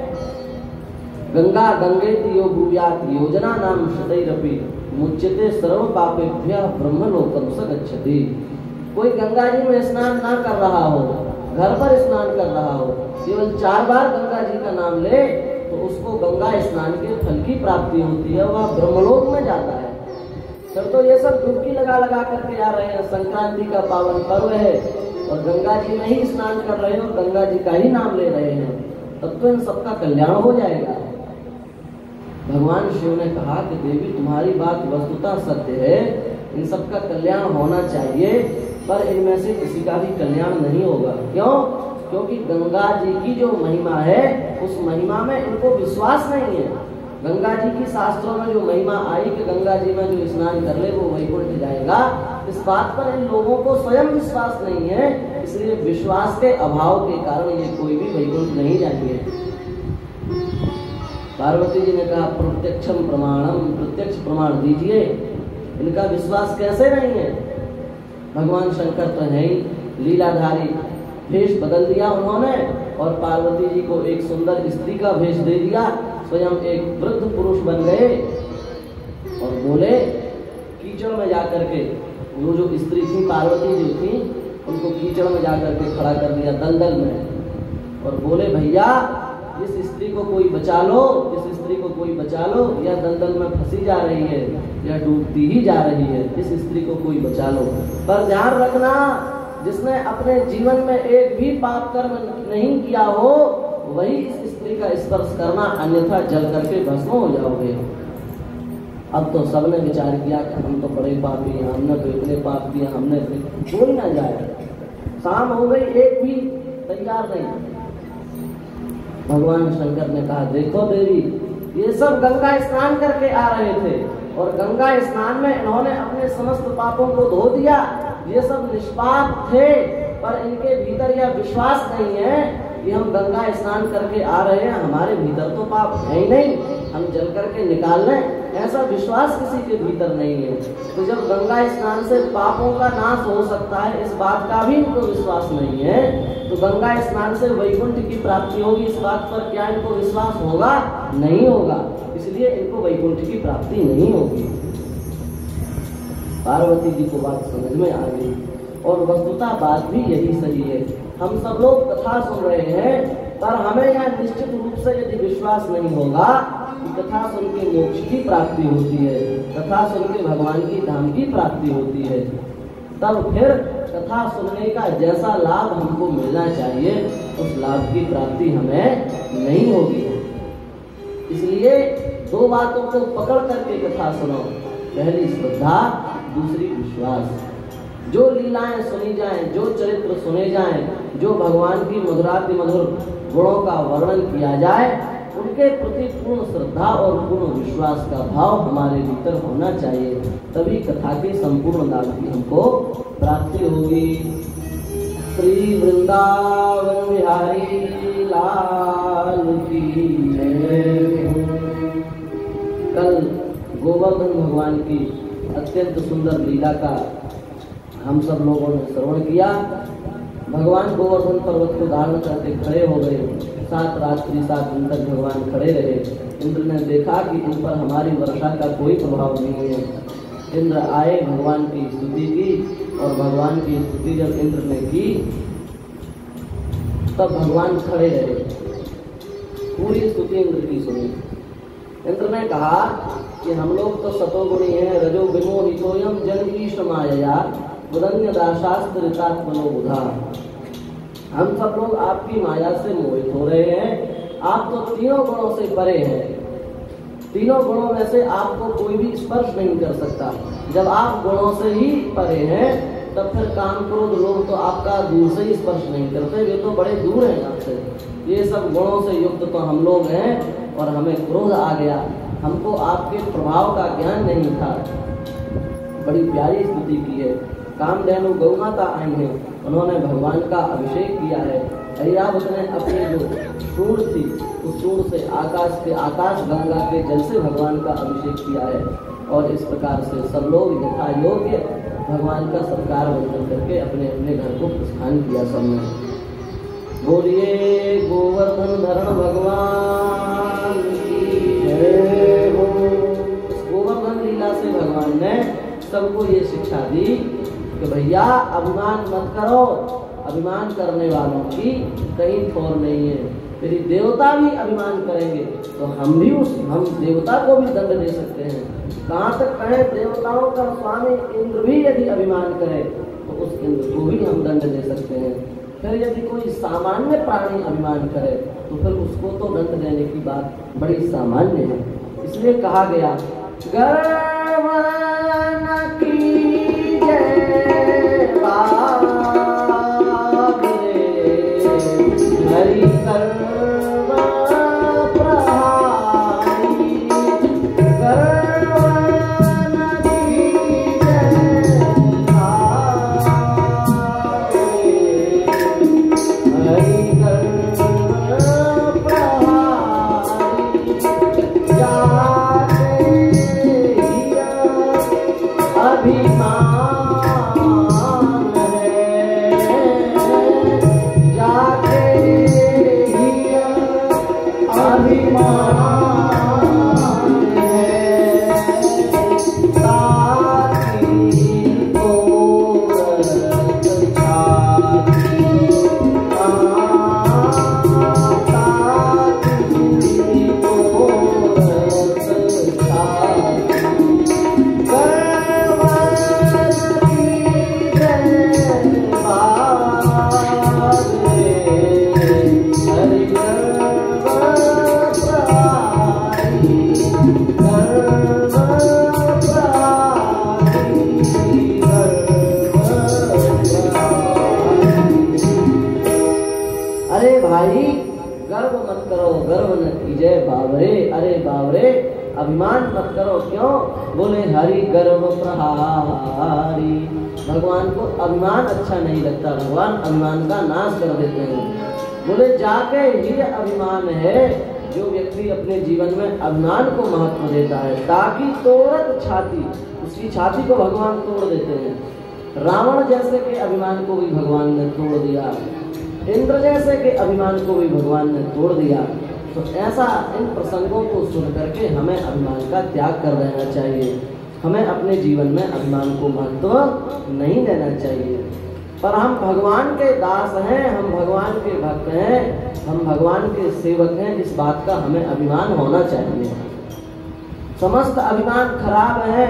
गंगा गंगेति यो भूयात् योजना नाम शतैरपि मुच्यते सर्व पापेभ्यः ब्रह्मलोकम स गच्छति। कोई गंगा जी में स्नान ना कर रहा हो, घर पर स्नान कर रहा हो, केवल 4 बार गंगा जी का नाम ले तो उसको गंगा स्नान के फल की प्राप्ति होती है, वह ब्रह्मलोक में जाता है। फिर तो ये सब डुबकी लगा लगा करके आ रहे हैं, संक्रांति का पावन पर्व है और गंगा जी में ही स्नान कर रहे हो, गंगा जी का ही नाम ले रहे हैं, तब तो इन सबका कल्याण हो जाएगा। भगवान शिव ने कहा कि देवी तुम्हारी बात वस्तुतः सत्य है, इन सबका कल्याण होना चाहिए, पर इनमें से किसी का भी कल्याण नहीं होगा। क्यों? क्योंकि गंगा जी की जो महिमा है उस महिमा में इनको विश्वास नहीं है। गंगा जी की शास्त्रों में जो महिमा आई कि गंगा जी में जो स्नान कर ले वो वैकुंठ जाएगा, इस बात पर इन लोगों को स्वयं विश्वास नहीं है, इसलिए विश्वास के अभाव के कारण ये कोई भी वैकुंठ नहीं जाएंगे। पार्वती जी ने कहा प्रत्यक्षम प्रमाणम, प्रत्यक्ष प्रमाण दीजिए, इनका विश्वास कैसे नहीं है? भगवान शंकर तो है ही लीलाधारी, भेष बदल दिया उन्होंने और पार्वती जी को एक सुंदर स्त्री का भेष दे दिया, स्वयं एक वृद्ध पुरुष बन गए और बोले कीचड़ में जाकर के, वो जो स्त्री थी पार्वती जो थी उनको कीचड़ में जाकर के खड़ा कर दिया दलदल में और बोले भैया इस स्त्री को कोई बचा लो, इस स्त्री को कोई बचा लो, यह दलदल में फंसी जा रही है, यह डूबती ही जा रही है, इस स्त्री को कोई बचा लो। पर ध्यान रखना, जिसने अपने जीवन में एक भी पाप कर्म नहीं किया हो वही इस स्त्री का स्पर्श करना, अन्यथा जल करके भस्म हो जाओगे। अब तो सबने विचार किया कि हम तो बड़े पापी हैं, हमने तो इतने पाप किए, हमने कोई ना जाए। शाम हो गई, एक भी तैयार नहीं। भगवान शंकर ने कहा देखो देवी, ये सब गंगा स्नान करके आ रहे थे और गंगा स्नान में इन्होंने अपने समस्त पापों को धो दिया, ये सब निष्पाप थे, पर इनके भीतर यह विश्वास नहीं है कि हम गंगा स्नान करके आ रहे हैं, हमारे भीतर तो पाप है ही नहीं, हम जल करके निकाल लें, ऐसा विश्वास किसी के भीतर नहीं है। तो जब गंगा स्नान से पापों का नाश हो सकता है, इस बात का भी इनको विश्वास नहीं है, तो गंगा स्नान से वैकुंठ की प्राप्ति होगी, इस बात पर क्या इनको विश्वास होगा? नहीं होगा, इसलिए इनको वैकुंठ की प्राप्ति नहीं होगी। पार्वती जी को बात समझ में आ गई और वस्तुतः बात भी यही सही है। हम सब लोग कथा सुन रहे हैं, पर हमें यह निश्चित रूप से यदि विश्वास नहीं होगा कि कथा सुन के मोक्ष की प्राप्ति होती है, कथा सुन के भगवान की धाम की प्राप्ति होती है, तब फिर कथा सुनने का जैसा लाभ हमको मिलना चाहिए उस लाभ की प्राप्ति हमें नहीं होगी। इसलिए 2 बातों को पकड़ करके कथा सुनो, पहली श्रद्धा, दूसरी विश्वास। जो लीलाएं सुनी जाएं, जो चरित्र सुने जाएं, जो भगवान की मधुराति मधुर गुणों का वर्णन किया जाए, उनके प्रति पूर्ण श्रद्धा और पूर्ण विश्वास का भाव हमारे भीतर होना चाहिए, तभी कथा के संपूर्ण लाभ की हमको प्राप्ति होगी। श्री वृंदावन बिहारी लाल की जय। कल गोवर्धन भगवान की अत्यंत सुंदर लीला का हम सब लोगों ने श्रवण किया। भगवान गोवर्धन पर्वत को धारण करके खड़े हो गए, 7 रात्रि 7 दिन तक भगवान खड़े रहे। इंद्र ने देखा कि इन पर हमारी वर्षा का कोई प्रभाव नहीं है। इंद्र आए, भगवान की स्तुति की और भगवान की स्तुति जब इंद्र ने की तब भगवान खड़े रहे, पूरी स्तुति इंद्र की सुनी। इंद्र ने कहा कि हम लोग तो सतोगुणी हैं, रजो विमोहितोयम जन ईश माया बुदन्य दाशास्त्रितात्मनो बुधा। हम सब लोग आपकी माया से मोहित हो रहे हैं। आप तो तीनों गुणों से परे हैं, तीनों गुणों में से आपको कोई भी स्पर्श नहीं कर सकता। जब आप गुणों से ही परे हैं तब फिर काम क्रोध लोग तो आपका दूर से ही स्पर्श नहीं करते, वे तो बड़े दूर हैं आपसे। ये सब गुणों से युक्त तो हम लोग हैं और हमें क्रोध आ गया, हमको आपके प्रभाव का ज्ञान नहीं था। बड़ी प्यारी स्तुति की है। कामधेनु गौ माता आई है, उन्होंने भगवान का अभिषेक किया है। ऐरावत ने अपनी जो सूंड थी उस सूंड से आकाश गंगा के जल से भगवान का अभिषेक किया है। और इस प्रकार से सब लोग यथा योग्य भगवान का सत्कार वंदन करके अपने अपने घर को प्रस्थान किया। सबने बोलिए गोवर्धन धरण भगवान की को ये शिक्षा दी कि भैया अभिमान मत करो, अभिमान करने वालों की कहीं थोर नहीं है। यदि देवता भी अभिमान करेंगे तो हम देवता को भी दंड दे सकते हैं। कहाँ तक कहें, देवताओं का स्वामी इंद्र भी यदि अभिमान करे तो उस इंद्र को भी हम दंड दे सकते हैं। फिर यदि कोई सामान्य प्राणी अभिमान करे तो फिर उसको तो दंड देने की बात बड़ी सामान्य है। इसलिए कहा गया, गर्व न कीजिए बाबरे, हरि सर्व प्रहारी, गर्व न कीजिए बाबरे, हरि सर्व प्रहारी, जाते अभिमान है, जाके ही अभिमान है, साथी को छाती, साथी को गर्व मत करो, गर्व न कीजिए बाबरे, अरे बाबरे अभिमान मत करो। क्यों? बोले हरि गर्व प्रहारी, भगवान को अभिमान अच्छा नहीं लगता, भगवान अभिमान का नाश कर देते हैं। बोले जाके ये अभिमान है जो व्यक्ति अपने जीवन में अभिमान को महत्व देता है, ताकि तोड़त छाती, उसकी छाती को भगवान तोड़ देते हैं। रावण जैसे के अभिमान को भी भगवान ने तोड़ दिया, इंद्र जैसे के अभिमान को भी भगवान ने तोड़ दिया। तो ऐसा इन प्रसंगों को सुन करके हमें अभिमान का त्याग कर देना चाहिए। हमें अपने जीवन में अभिमान को महत्व नहीं देना चाहिए। पर हम भगवान के दास हैं, हम भगवान के भक्त हैं, हम भगवान के सेवक हैं, इस बात का हमें अभिमान होना चाहिए। समस्त अभिमान खराब है,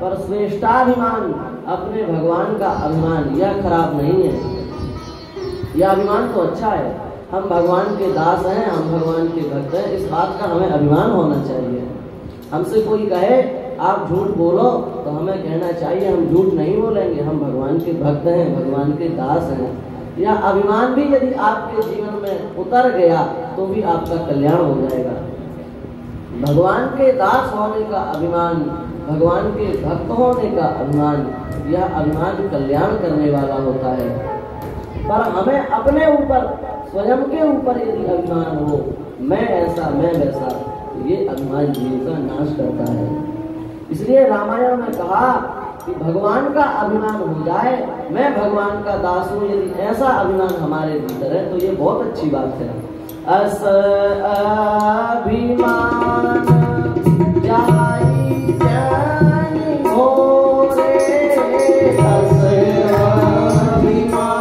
पर श्रेष्ठाभिमान अपने भगवान का अभिमान यह खराब नहीं है। यह अभिमान तो अच्छा है, हम भगवान के दास हैं, हम भगवान के भक्त हैं, इस बात का हमें अभिमान होना चाहिए। हमसे कोई कहे आप झूठ बोलो तो हमें कहना चाहिए हम झूठ नहीं बोलेंगे, हम भगवान के भक्त हैं, भगवान के दास हैं। यह अभिमान भी यदि आपके जीवन में उतर गया तो भी आपका कल्याण हो जाएगा। भगवान के दास होने का अभिमान, भगवान के भक्त होने का अभिमान, यह अभिमान कल्याण करने वाला होता है। पर हमें अपने ऊपर, स्वयं के ऊपर यदि अभिमान हो, मैं ऐसा मैं वैसा, तो ये अभिमान जीव का नाश करता है। इसलिए रामायण में कहा कि भगवान का अभिमान हो जाए, मैं भगवान का दास हूँ, यदि ऐसा अभिमान हमारे भीतर है तो ये बहुत अच्छी बात है। अस अभिमान जाई जानी मोरे, अस अभिमान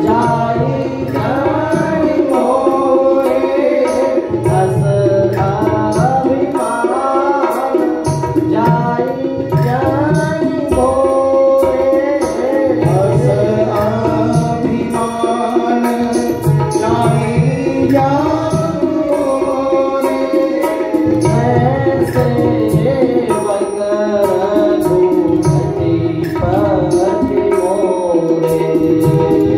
जाई जानी मोरे, अस अभिमान जाई जानी मोरे, अस अभिमान जाई जानी मोरे, ऐसे सेवक रघुपति पति मोरे,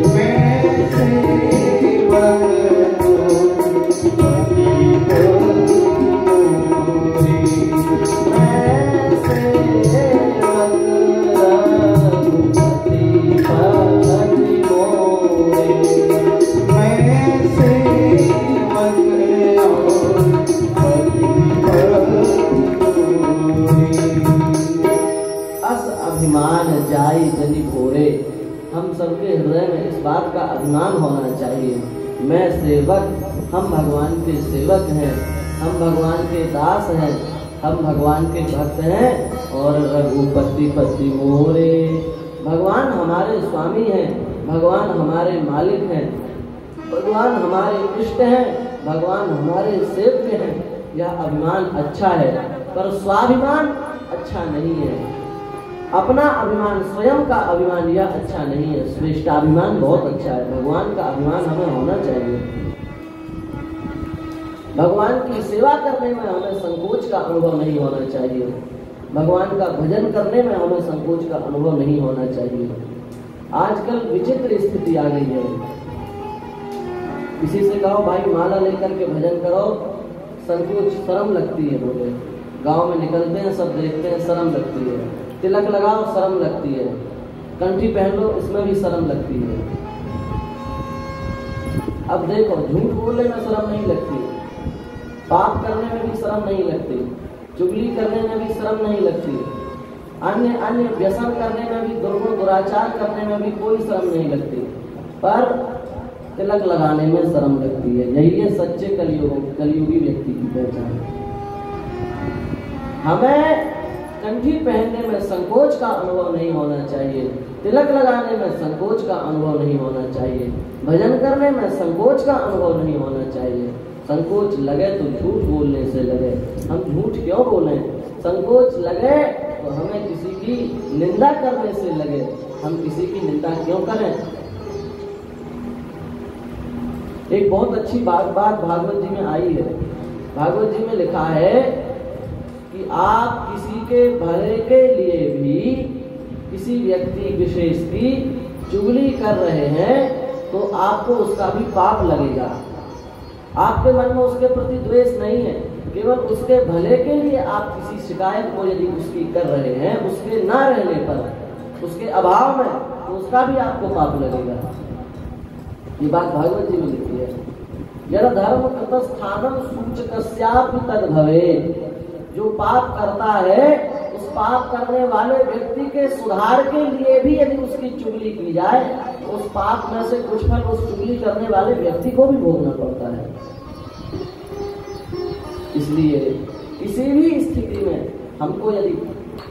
मैं सेवक रघुपति मोरे, मैं सेवक रघुपति पति मोरे, मैं सेवक अस अभिमान जाई जनि भोरे। हम सबके हृदय में इस बात का अभिमान होना चाहिए, मैं सेवक, हम भगवान के सेवक हैं, हम भगवान के दास हैं, हम भगवान के भक्त हैं और रघुपति पति मोरे। भगवान हमारे स्वामी हैं, भगवान हमारे मालिक हैं, भगवान हमारे इष्ट हैं, भगवान हमारे सेव्य हैं। यह अभिमान अच्छा है, पर स्वाभिमान अच्छा नहीं है। अपना अभिमान, स्वयं का अभिमान यह अच्छा नहीं है। श्रेष्ठाभिमान बहुत अच्छा है। भगवान का अभिमान हमें होना चाहिए। भगवान की सेवा करने में हमें संकोच का अनुभव नहीं होना चाहिए। भगवान का भजन करने में हमें संकोच का अनुभव नहीं होना चाहिए। आजकल विचित्र स्थिति आ गई है। किसी से कहो भाई माला लेकर के भजन करो, संकोच, शर्म लगती है। बोले गांव में निकलते हैं, सब देखते हैं, शर्म लगती है। तिलक लगाओ, शर्म लगती है। कंठी पहन लो, इसमें भी शर्म लगती है। अब देखो, झूठ बोलने में शर्म नहीं लगती, पाप करने में भी शर्म नहीं लगती, चुगली करने में भी शर्म नहीं लगती, अन्य व्यसन करने में भी, दुर्गुण दुराचार करने में भी कोई शर्म नहीं लगती, पर तिलक लगाने में शर्म लगती है। यही है सच्चे कलयुगी व्यक्ति की पहचान। हमें कंठी पहनने में संकोच का अनुभव नहीं होना चाहिए, तिलक लगाने में संकोच का अनुभव नहीं होना चाहिए, भजन करने में संकोच का अनुभव नहीं होना चाहिए। संकोच लगे तो झूठ बोलने से लगे। हम झूठ क्यों बोलें? संकोच लगे तो हमें किसी की निंदा करने से लगे। हम किसी की निंदा क्यों करें? एक बहुत अच्छी बात भागवत जी में आई है। भागवत जी में लिखा है कि आप किसी के भले के लिए भी किसी व्यक्ति विशेष की चुगली कर रहे हैं तो आपको उसका भी पाप लगेगा। आपके मन में उसके प्रति द्वेष नहीं है, केवल उसके भले के लिए आप किसी शिकायत को यदि उसकी कर रहे हैं, उसके ना रहने पर, उसके अभाव में, तो उसका भी आपको पाप लगेगा। ये बात भागवत जी में लिखी है। यद धर्म कृत स्थानम सूचकस्यापि तद भवेत्। जो पाप करता है, उस पाप करने वाले व्यक्ति के सुधार के लिए भी यदि उसकी चुगली की जाए तो उस पाप में से कुछ फल उस चुगली करने वाले व्यक्ति को भी भोगना पड़ता है। इसलिए किसी भी स्थिति में हमको यदि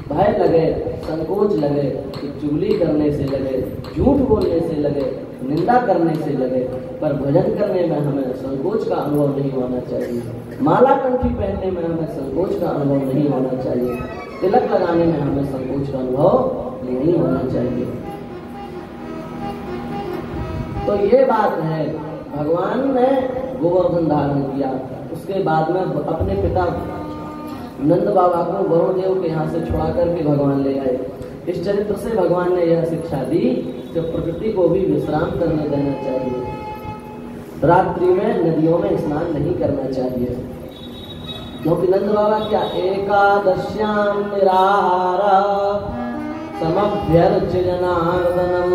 भय लगे, संकोच लगे, कि चुगली करने से लगे, झूठ बोलने से लगे, निंदा करने से लगे, पर भजन करने में हमें संकोच का अनुभव नहीं होना चाहिए। माला कंठी पहनने में हमें संकोच का अनुभव नहीं होना चाहिए। तिलक लगाने में हमें संकोच का अनुभव नहीं होना चाहिए। तो ये बात है। भगवान ने गोवर्धन धारण किया, उसके बाद में अपने पिता नंद बाबा को वरुण देव के यहाँ से छुड़ा करके भगवान ले आए। इस चरित्र से भगवान ने यह शिक्षा दी कि प्रकृति को भी विश्राम करने देना चाहिए। रात्रि में नदियों में स्नान नहीं करना चाहिए, क्योंकि नंद बाबा क्या एकादश्याम निराहारा समभ्यर्च्य जनार्दनम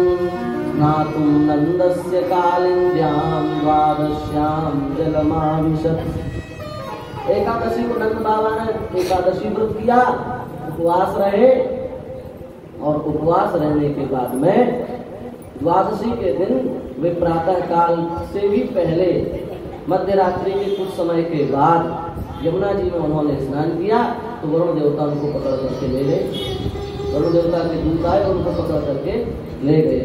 स्नातुम नंदस्य कालिंद्याम द्वादश्याम जलमाविशत्। एकादशी को नंद बाबा ने एकादशी व्रत किया, उपवास रहे, और उपवास रहने के बाद में द्वादशी के दिन वे प्रातः काल से भी पहले मध्य रात्रि के कुछ समय के बाद यमुना जी में उन्होंने स्नान किया। तो वरुण देवता उनको पकड़ करके ले गए। वरुण देवता के दूत आए और उनको पकड़ करके ले गए।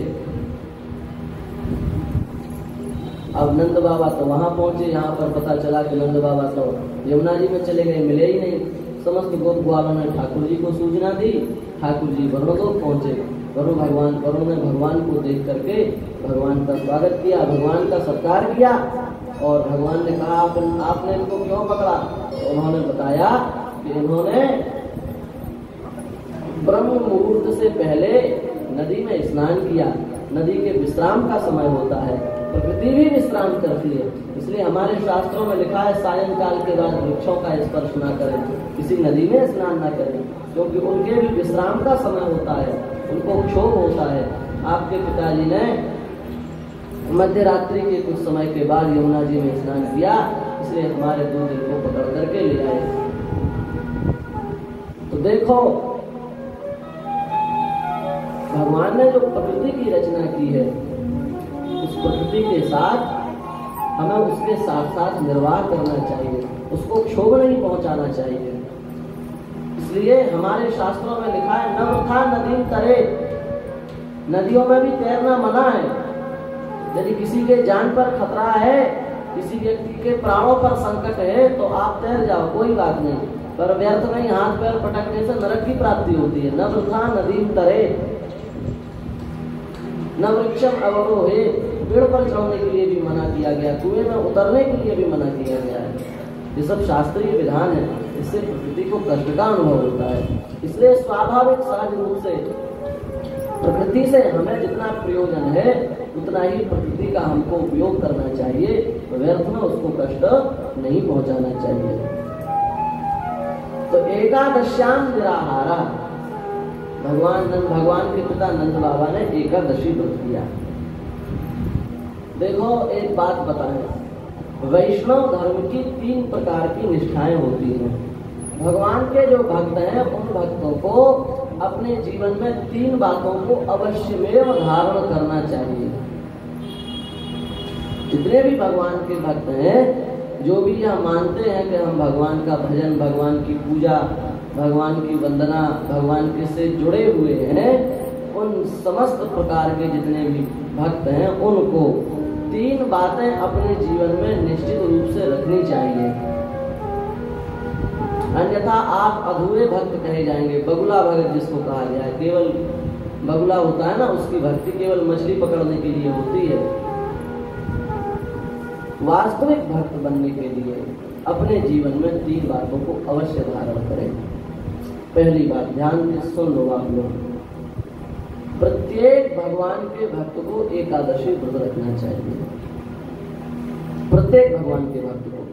अब नंद बाबा तो वहां पहुंचे, यहाँ पर पता चला कि नंद बाबा तो यमुना जी में चले गए, मिले ही नहीं। समस्त गोप ग्वालों ने ठाकुर जी को सूचना दी। ठाकुर जी वरुणलोक पहुंचे। वरुण ने भगवान को देख करके भगवान का स्वागत किया, भगवान का सत्कार किया, और भगवान ने कहा आपने इनको क्यों पकड़ा? तो उन्होंने बताया कि इन्होंने ब्रह्म मुहूर्त से पहले नदी में स्नान किया। नदी के विश्राम का समय होता है, प्रकृति भी विश्राम करती है। इसलिए हमारे शास्त्रों में लिखा है सायंकाल के बाद वृक्षों का स्पर्श ना करें, किसी नदी में स्नान ना करें, क्योंकि उनके भी विश्राम का समय होता है, उनको क्षोभ होता है। आपके पिताजी ने मध्य रात्रि के कुछ समय के बाद यमुना जी में स्नान किया, इसलिए हमारे दूध इनको पकड़ करके ले आए। तो देखो, भगवान ने जो प्रकृति की रचना की है, उस प्रकृति के साथ हमें उसके साथ साथ निर्वाह करना चाहिए, उसको क्षोभ नहीं पहुंचाना चाहिए। इसलिए हमारे शास्त्रों में लिखा है न वृथा नदीम तरे, नदियों में भी तैरना मना है। यदि किसी के जान पर खतरा है, किसी व्यक्ति के प्राणों पर संकट है तो आप तैर जाओ, कोई बात नहीं, पर व्यर्थ नहीं हाथ पैर पटकने से नरक की प्राप्ति होती है। न वृथा नदीम तरे, न वृक्षम अवरोहे, पेड़ पर चढ़ने के लिए भी मना किया गया, कुएं में उतरने के लिए भी मना किया गया है। ये सब शास्त्रीय विधान है, इससे प्रकृति को कष्ट का अनुभव होता है। इसलिए स्वाभाविक सहज रूप से प्रकृति से हमें जितना प्रयोजन है उतना ही प्रकृति का हमको उपयोग करना चाहिए, व्यर्थ में उसको कष्ट नहीं पहुंचाना चाहिए। तो एकादश्याम निराहारा, भगवान के पिता नंद बाबा ने एकादशी व्रत किया। देखो एक बात बताएं, वैष्णव धर्म की 3 प्रकार की निष्ठाएं होती हैं। भगवान के जो भक्त हैं उन भक्तों को अपने जीवन में 3 बातों को अवश्यमेव धारण करना चाहिए। जितने भी भगवान के भक्त हैं, जो भी यह मानते हैं कि हम भगवान का भजन, भगवान की पूजा, भगवान की वंदना, भगवान के से जुड़े हुए हैं, उन समस्त प्रकार के जितने भी भक्त हैं उनको 3 बातें अपने जीवन में निश्चित रूप से रखनी चाहिए, अन्यथा आप अधूरे भक्त कहे जाएंगे। बगुला भगत जिसको कहा गया है, केवल बगुला होता है ना, उसकी भक्ति केवल मछली पकड़ने के लिए होती है। वास्तविक भक्त बनने के लिए अपने जीवन में 3 बातों को अवश्य धारण करें। पहली बात, ध्यान से सुन लो आप लोग, प्रत्येक भगवान के भक्त को एकादशी व्रत रखना चाहिए। प्रत्येक भगवान के भक्त को,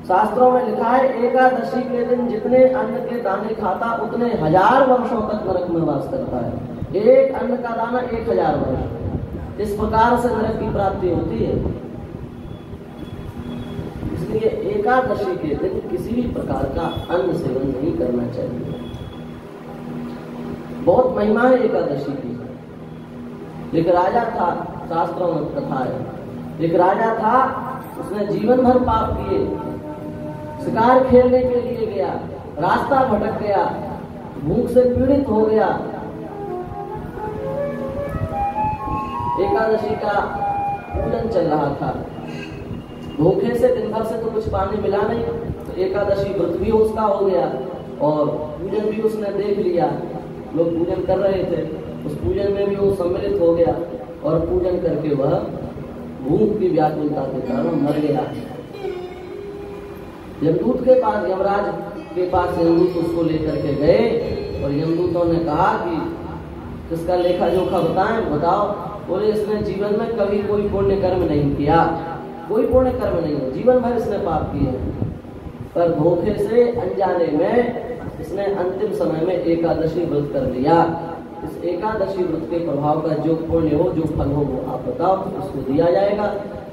शास्त्रों में लिखा है एकादशी के दिन जितने अन्न के दाने खाता उतने 1000 वर्षों तक नरक में वास करता है। एक अन्न का दाना 1000 वर्ष, इस प्रकार से नरक की प्राप्ति होती है। इसलिए एकादशी के दिन किसी भी प्रकार का अन्न सेवन नहीं करना चाहिए। बहुत महिमा है एकादशी की। एक राजा था, शास्त्रों में कथा है, एक राजा था, उसने जीवन भर पाप किए, शिकार खेलने के लिए गया, रास्ता भटक गया, भूख से पीड़ित हो गया, एकादशी का पूजन चल रहा था, भूखे से दिन भर से तो कुछ पानी मिला नहीं, तो एकादशी व्रत भी उसका हो गया और पूजन भी उसने देख लिया, लोग पूजन कर रहे थे, उस पूजन में भी वो सम्मिलित हो गया और पूजन करके वह भूख की व्याकुलता के कारण मर गया। यमदूत के पास, यमराज के पास यमदूत उसको लेकर के गए और यमदूतों ने कहा कि किसका लेखा जोखा बताओ। बोले इसने जीवन में कभी कोई पुण्य कर्म नहीं किया, कोई पुण्य कर्म नहीं है, जीवन भर इसने पाप किए, पर धोखे से अनजाने में इसने अंतिम समय में एकादशी व्रत कर लिया। इस एकादशी व्रत के प्रभाव का जो पुण्य हो, जो फल हो, वो आप बताओ, उसको दिया जाएगा।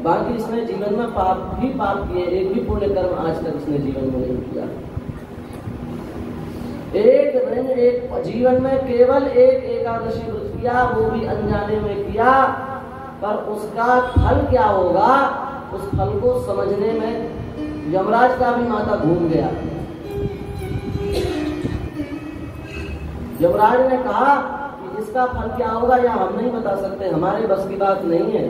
बाकी इसने जीवन में पाप ही पाप किए, एक भी पुण्य कर्म आज तक इसने जीवन में नहीं किया। एक दिन एक जीवन में केवल एक एकादशी व्रत किया, वो भी अनजाने में किया, पर उसका फल क्या होगा, उस फल को समझने में यमराज का भी माथा घूम गया। यमराज ने कहा कि इसका फल क्या होगा या हम नहीं बता सकते, हमारे बस की बात नहीं है।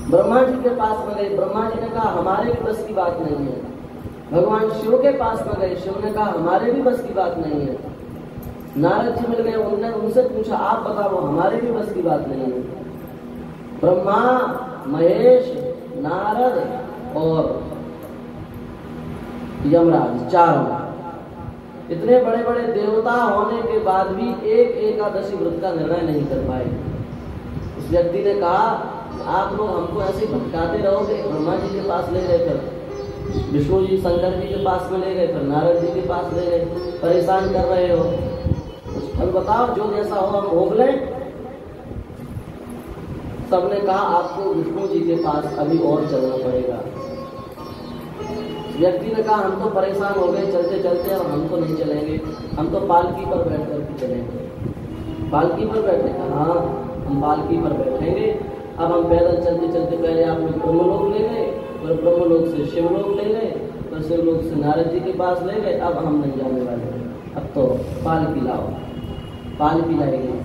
ब्रह्मा जी के पास में गए, ब्रह्मा जी ने कहा हमारे भी बस की बात नहीं है। भगवान शिव के पास में गए, शिव ने कहा हमारे भी बस की बात नहीं है। नारद जी मिल गए, उन्होंने उनसे पूछा आप बताओ, हमारे भी बस की बात नहीं है। ब्रह्मा, महेश, नारद और यमराज, चारों इतने बड़े बड़े देवता होने के बाद भी एक एकादशी व्रत का निर्णय नहीं कर पाए। उस व्यक्ति ने कहा आप लोग हमको ऐसे भटकाते रहोगे, ब्रह्मा जी के पास ले गए, फिर विष्णु जी शंकर जी के पास में ले गए, फिर नारद जी के पास ले गए, परेशान कर रहे हो, कुछ फल बताओ, जो जैसा हो हम भोग लें। सबने कहा आपको विष्णु जी के पास अभी और चलना पड़ेगा। व्यक्ति ने कहा हम तो परेशान हो गए चलते चलते, और हम तो नहीं चलेंगे, हम तो पालकी पर बैठ कर चलेंगे। पालकी पर बैठे, हाँ हम पालकी पर बैठेंगे। अब हम पैदल चलते चलते पहले आप लोग ब्रह्मलोक ले गए, फिर ब्रह्मलोक से शिवलोक ले गए, तो शिवलोक से नारद जी के पास ले गए। अब हम नहीं जाने वाले, अब तो पालकी लाओ। पालकी लाई गई।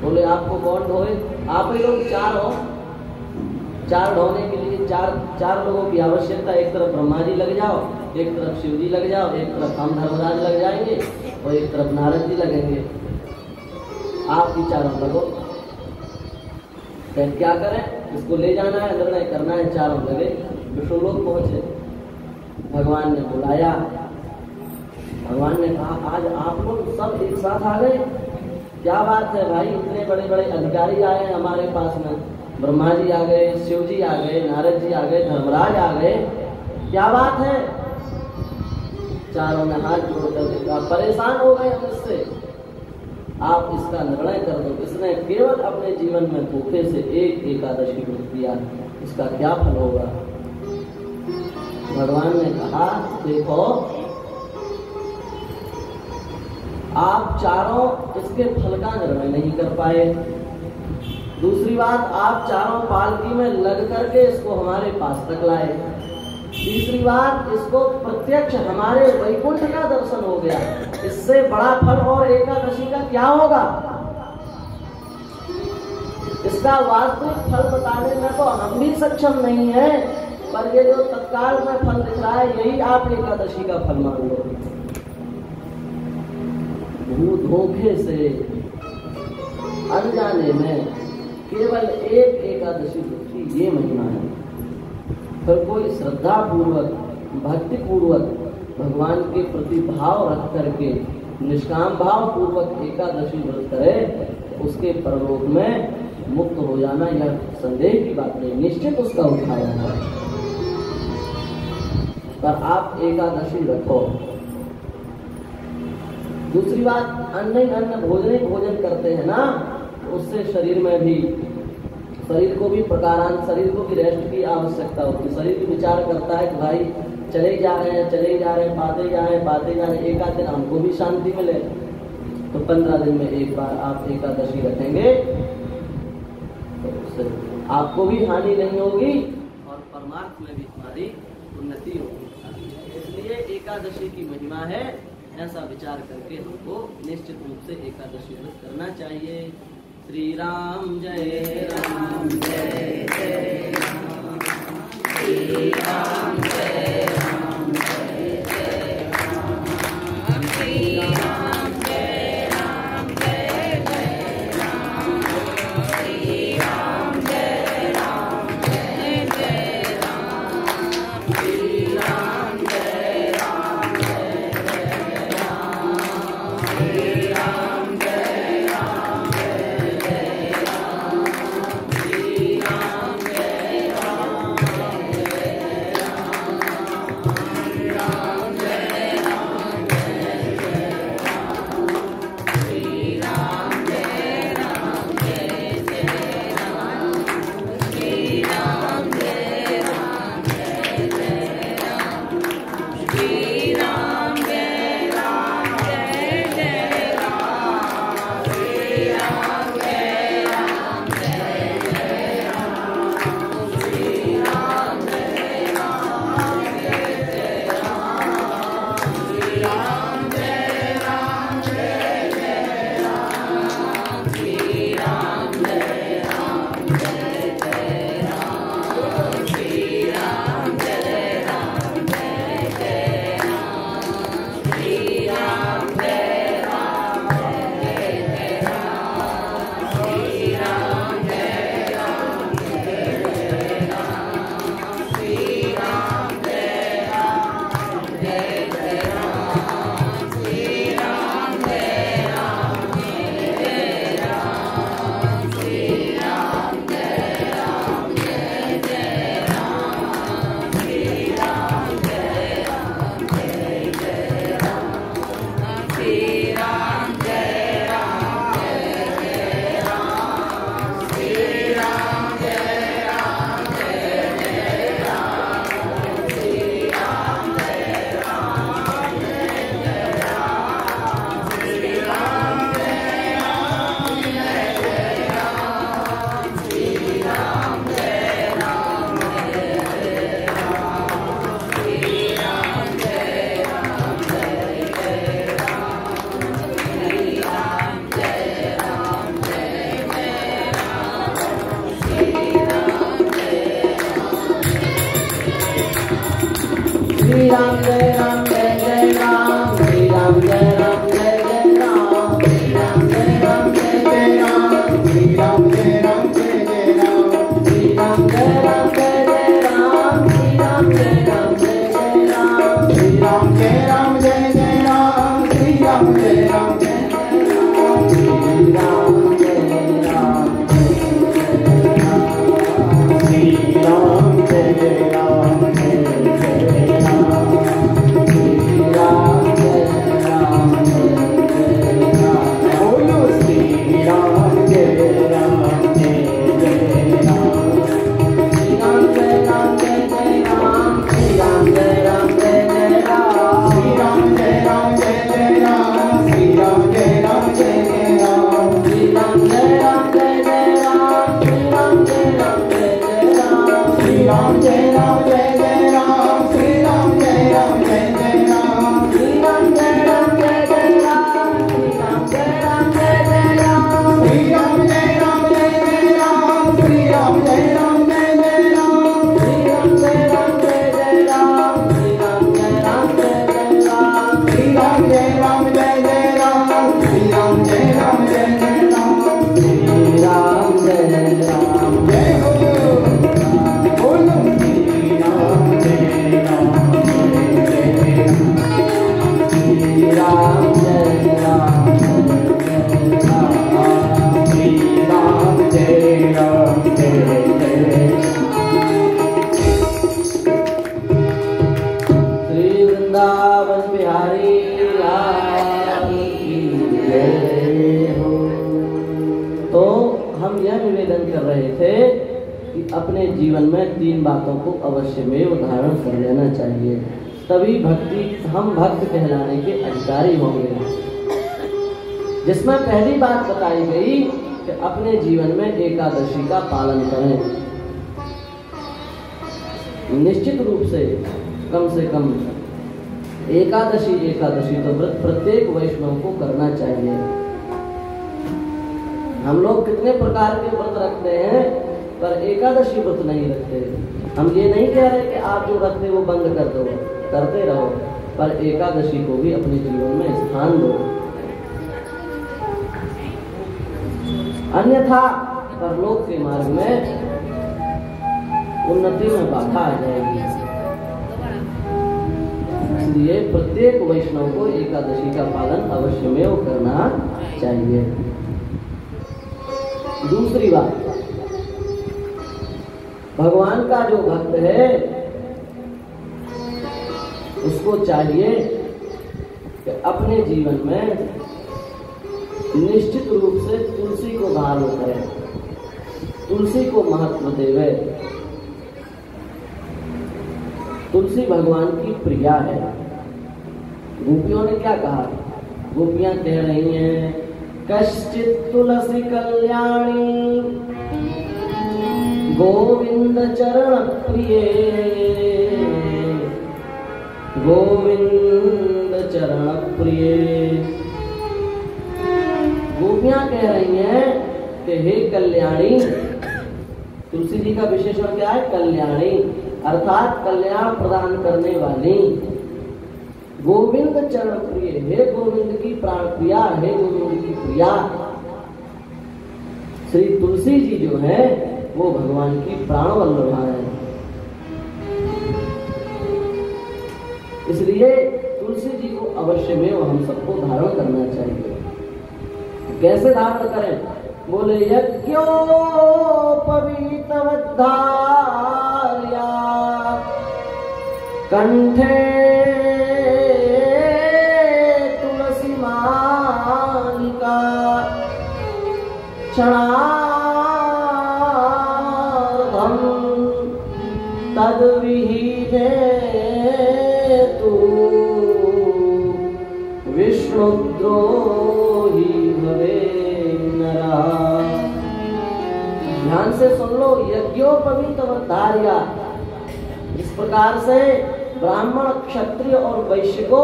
बोले आपको कौन ढोए? आप ही लोग चार हो, चार ढोने के लिए चार लोगों की आवश्यकता। एक तरफ ब्रह्मा जी लग जाओ, एक तरफ शिव जी लग जाओ, एक तरफ हम धर्मराज लग जाएंगे और एक तरफ नारद जी लगेंगे। आप भी चारों लगो। फिर क्या करें? इसको ले जाना है, निर्णय करना है। चारों लगे, विष्णुलोक पहुंचे। भगवान ने बुलाया। भगवान ने कहा आज आप लोग सब एक साथ आ गए, क्या बात है भाई? इतने बड़े बड़े अधिकारी आए हैं हमारे पास में। ब्रह्मा जी आ गए, शिव जी आ गए, नारद जी आ गए, धर्मराज आ गए, क्या बात है? चारों ने हाथ जोड़कर कहा परेशान हो गए हम इससे, आप इसका निर्णय कर दो। इसने केवल अपने जीवन में भूखे से एक एकादशी व्रत किया, इसका क्या फल होगा? भगवान ने कहा देखो, आप चारों इसके फल का निर्णय नहीं कर पाए। दूसरी बात, आप चारों पालकी में लग करके इसको हमारे पास तक लाए। तीसरी बात, इसको प्रत्यक्ष हमारे वैकुंठ का दर्शन हो गया। इससे बड़ा फल और एकादशी का क्या होगा? इसका वास्तविक फल बताने में तो हम भी सक्षम नहीं है, पर ये जो तत्काल में फल दिख रहा है यही आप एकादशी का फल मान लो। धोखे से अनजाने में केवल एक एकादशी की ये महिमा है। फिर कोई श्रद्धा पूर्वक, भक्ति पूर्वक, भगवान के प्रति भाव रख करके निष्काम भाव पूर्वक एकादशी व्रत करे, उसके परलोक में मुक्त हो जाना यह संदेह की बात नहीं, निश्चित उसका उद्धार होगा। पर आप एकादशी रखो। दूसरी बात, अन्न भोजन करते हैं ना, उससे शरीर में भी, शरीर को भी शरीर को भी रेस्ट की आवश्यकता होती है। शरीर भी विचार करता है कि भाई चले जा रहे हैं, पाते जा रहे हैं, एक आध दिन हमको भी शांति मिले। तो 15 दिन में एक बार आप एकादशी रखेंगे तो उससे आपको भी हानि नहीं होगी और परमार्थ में भी हमारी उन्नति होगी। इसलिए एकादशी की महिमा है, ऐसा विचार करके हमको निश्चित रूप से एकादशी व्रत करना चाहिए। श्री राम जय राम जय जय राम, श्री राम जय राम जय जय राम, श्री राम जय राम जय जय राम, श्री राम जय राम जय जय राम, श्री राम जय राम जय जय राम, श्री राम जय राम जय जय राम, श्री श्री राम जय जय राम, श्री राम जय जय राम, श्री राम जय जय राम, श्री राम जय जय राम, श्री राम जय जय राम, श्री राम जय जय राम, श्री राम जय जय राम, श्री राम जय जय राम, श्री राम जय जय राम, श्री राम जय राम, बोलो श्री राम जय राम, जय जय राम, श्री राम जय राम, जय जय राम, श्री राम जय राम, जय जय राम, श्री राम जय राम, जय जय राम, श्री राम जय राम, जय जय राम, श्री राम जय राम, जय जय राम, श्री राम जय राम, जय जय राम, श्री राम जय राम, जय जय राम, श्री राम जय राम, जय जय राम, श्री राम जय राम, जय जय राम, श्री राम जय राम, जय जय राम, श्री राम जय राम, जय जय राम, श्री राम जय राम, जय जय राम, श्री राम जय राम, जय जय राम, श्री राम जय राम, जय जय राम, श्री राम जय राम, जय जय राम, श्री राम जय राम, जय जय राम, श्री राम जय राम, जय हो बोलो श्री राम जय राम, जय जय राम, श्री राम जय राम, जय जय राम, श्री राम जय राम, जय जय श्री वृंदावन बिहारी लाल की जय हो। तो हम यह निवेदन कर रहे थे कि अपने जीवन में 3 बातों को अवश्य में धारण कर लेना चाहिए, तभी हम भक्त कहलाने के अधिकारी होंगे। जिसमें पहली बात बताई गई कि अपने जीवन में एकादशी का पालन करें। निश्चित रूप से कम एकादशी तो व्रत प्रत्येक वैष्णव को करना चाहिए। हम लोग कितने प्रकार के व्रत रखते हैं, पर एकादशी व्रत नहीं रखते। हम ये नहीं कह रहे कि आप जो रखते वो बंद कर दो, करते रहो, पर एकादशी को भी अपने जीवन में स्थान दो, अन्यथा परलोक के मार्ग में उन्नति में बाधा आ जाएगी। इसलिए प्रत्येक वैष्णव को एकादशी का पालन अवश्य में करना चाहिए। दूसरी बात, भगवान का जो भक्त है उसको चाहिए कि अपने जीवन में निश्चित रूप से तुलसी को धारण करे, तुलसी को महत्व देवे। तुलसी भगवान की प्रिया है। गोपियों ने क्या कहा? गोपियां कह रही हैं, कश्चित तुलसी कल्याणी गोविंद चरण प्रिय, गोविंद चरण प्रिय। गोपियां कह रही हैं कि हे कल्याणी, तुलसी जी का विशेषण क्या है? कल्याणी, अर्थात कल्याण प्रदान करने वाली। गोविंद चरण प्रिय, हे गोविंद की प्राण प्रिया, हे गोविंद की प्रिया। श्री तुलसी जी जो है वो भगवान की प्राण वल्लभा है। इसलिए तुलसी जी को अवश्य में हम सबको धारण करना चाहिए। कैसे धारण करें? बोले यज्ञोपवीतवद्धार्या कंठे तुलसी मालिका क्षणार्धं तद्विहीने तु विष्णुद्रोही भवे नरा। ध्यान से सुन लो, यज्ञोपवीतवद्धार्या, इस प्रकार से ब्राह्मण, क्षत्रिय और वैश्य को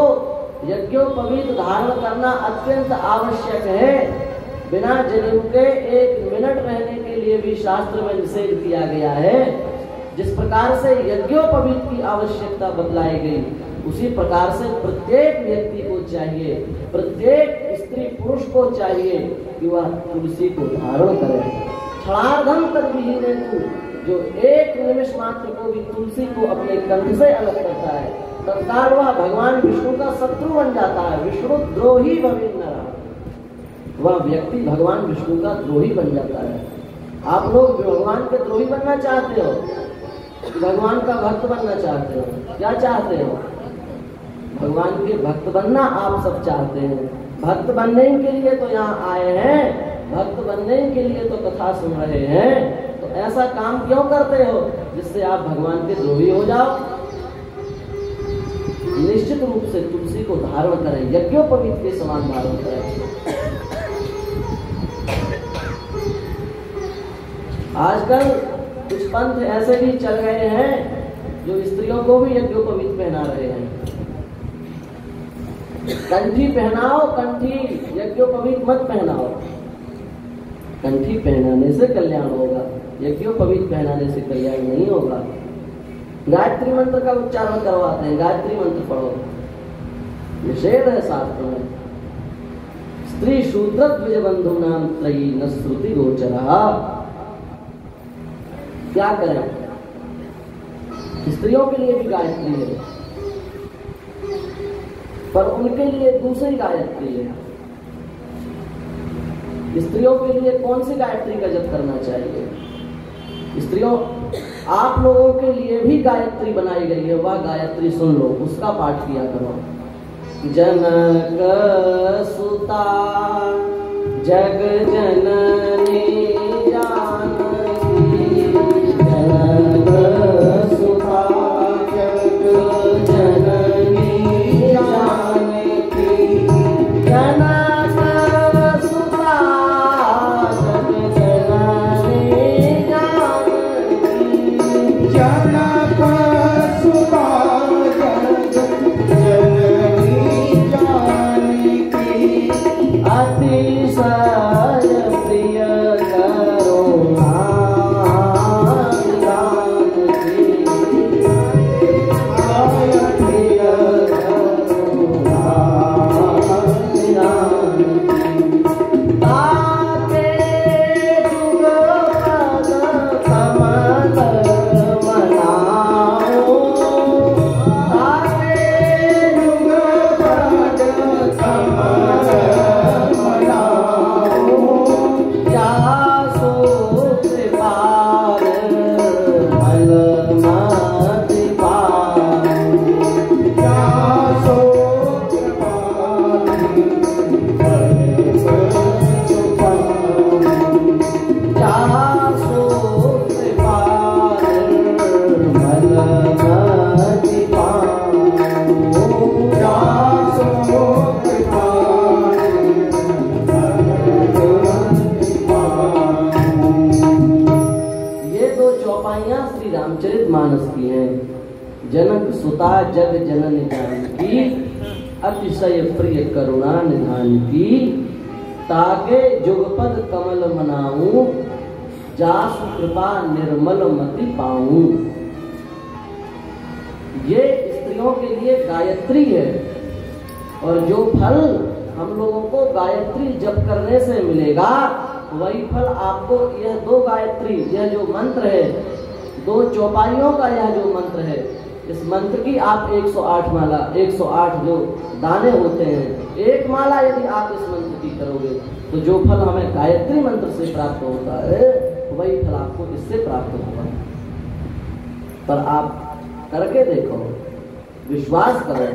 यज्ञोपवीत धारण करना अत्यंत आवश्यक है। बिना जनेऊ के 1 मिनट रहने के लिए भी शास्त्र में निषेध किया गया है। जिस प्रकार से यज्ञोपवीत की आवश्यकता बतलाई गई, उसी प्रकार से प्रत्येक व्यक्ति को चाहिए, प्रत्येक स्त्री पुरुष को चाहिए कि वह तुलसी को धारण करे। क्षणार्धम तद्विहीने तु, जो एक निमिष मात्र को भी तुलसी को अपने कंठ से अलग करता है, तत्काल वह भगवान विष्णु का शत्रु बन जाता है। विष्णु द्रोही भविन्नरा, वह व्यक्ति भगवान विष्णु का द्रोही बन जाता है। आप लोग भगवान के द्रोही बनना चाहते हो, भगवान का भक्त बनना चाहते हो? क्या चाहते हो? भगवान के भक्त बनना आप सब चाहते हैं। भक्त बनने के लिए तो यहाँ आए हैं, भक्त बनने के लिए तो कथा सुन रहे हैं। तो ऐसा काम क्यों करते हो जिससे आप भगवान के द्रोही हो जाओ? निश्चित रूप से तुलसी को धारण करें, यज्ञोपवीत के समान धारण करें। आजकल कुछ पंथ ऐसे भी चल गए हैं जो स्त्रियों को भी यज्ञोपवीत पहना रहे हैं। कंठी पहनाओ, कंठी, यज्ञोपवीत मत पहनाओ। कंठी पहनाने से कल्याण होगा, यज्ञोपवीत पहनाने से कल्याण नहीं होगा। गायत्री मंत्र का उच्चारण करवाते हैं, गायत्री मंत्र पढ़ो, निषेध है शास्त्र में। स्त्री शूद्र द्विज बंधु नाम त्रयी न श्रुति गोचरा। क्या करें? स्त्रियों के लिए भी गायत्री है, पर उनके लिए दूसरी गायत्री है। स्त्रियों के लिए कौन सी गायत्री का जप करना चाहिए? स्त्रियों, आप लोगों के लिए भी गायत्री बनाई गई है, वह गायत्री सुन लो, उसका पाठ किया करो। जनक सुता जग जननी जानकी, जनक सुता जग जननी जानकी, जनक सुता जग जननी जानकी, जनक सुता जग जननी जानकी, अतिशय प्रिय करुणा जनक सुता जग जननी जानकी, अतिशय प्रिय करुणा निधान की, ताके जुगपद कमल मनाऊं, जासु कृपा निर्मल मति पाऊं। ये स्त्रियों के लिए गायत्री है, और जो फल हम लोगों को गायत्री जप करने से मिलेगा, वही फल आपको यह दो गायत्री, यह जो मंत्र है, दो चौपाइयों का यह जो मंत्र है, इस मंत्र की आप 108 माला, 108 जो दाने होते हैं, एक माला यदि आप इस मंत्र की करोगे तो जो फल हमें गायत्री मंत्र से प्राप्त होता है, वही फल आपको इससे प्राप्त होगा। पर आप करके देखो, विश्वास करो।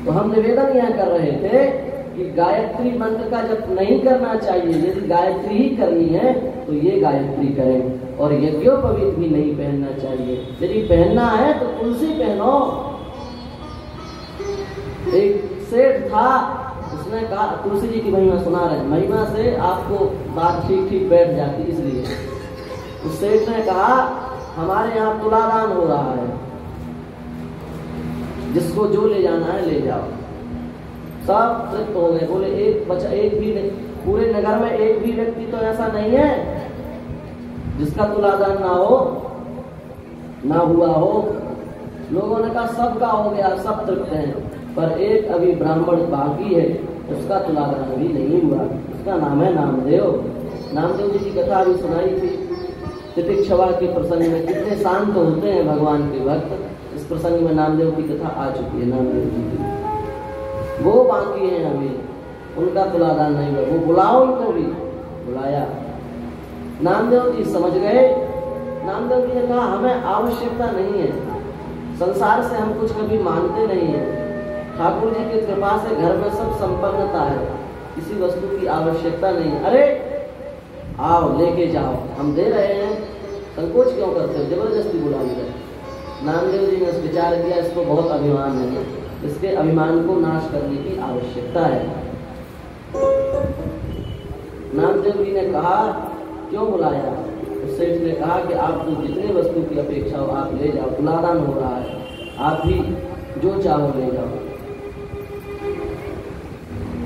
तो हम निवेदन यह कर रहे थे कि गायत्री मंत्र का जप नहीं करना चाहिए, यदि गायत्री ही करनी है तो ये गायत्री करें, और यज्ञोपवीत भी नहीं पहनना चाहिए। यदि पहनना है तो तुलसी पहनो। एक सेठ था, उसने कहा, तुलसी जी की महिमा सुना रहे, महिमा से आपको बात ठीक ठीक बैठ जाती, इसलिए उस सेठ ने कहा, हमारे यहाँ तुलादान हो रहा है, जिसको जो ले जाना है ले जाओ। सब तृप्त हो गए, बोले एक बचा, एक भी नहीं, पूरे नगर में एक भी व्यक्ति तो ऐसा नहीं है जिसका तुलादान ना हो। ना हुआ हो। लोगों ने कहा सबका हो गया, सब तृप्त हैं, पर एक अभी ब्राह्मण बाकी है, उसका तुलादान अभी नहीं हुआ। उसका नाम है नामदेव। नामदेव जी की कथा अभी सुनाई थी तितिक्षवा के प्रसंग में। कितने शांत होते हैं भगवान के भक्त। इस प्रसंग में नामदेव की कथा आ चुकी है। नामदेव जी की वो बाकी हैं अभी, उनका तुलादान नहीं हुआ। वो बुलाओ उनको भी, बुलाया। नामदेव जी समझ गए। नामदेव जी ने कहा हमें आवश्यकता नहीं है, संसार से हम कुछ कभी मांगते नहीं है। ठाकुर जी की कृपा से घर में सब संपन्नता है, किसी वस्तु की आवश्यकता नहीं। अरे आओ लेके जाओ, हम दे रहे हैं, संकोच क्यों करते हो, जबरदस्ती बुला लिया। नामदेव जी ने विचार किया इसको बहुत अभिमान है, इसके अभिमान को नाश करने की आवश्यकता है। नामदेव जी ने कहा क्यों बुलाया। उस सेठ ने कहा कि आपको जितने वस्तु की अपेक्षा हो आप ले जाओ, तुलादान हो रहा है, आप भी जो चाहो ले जाओ।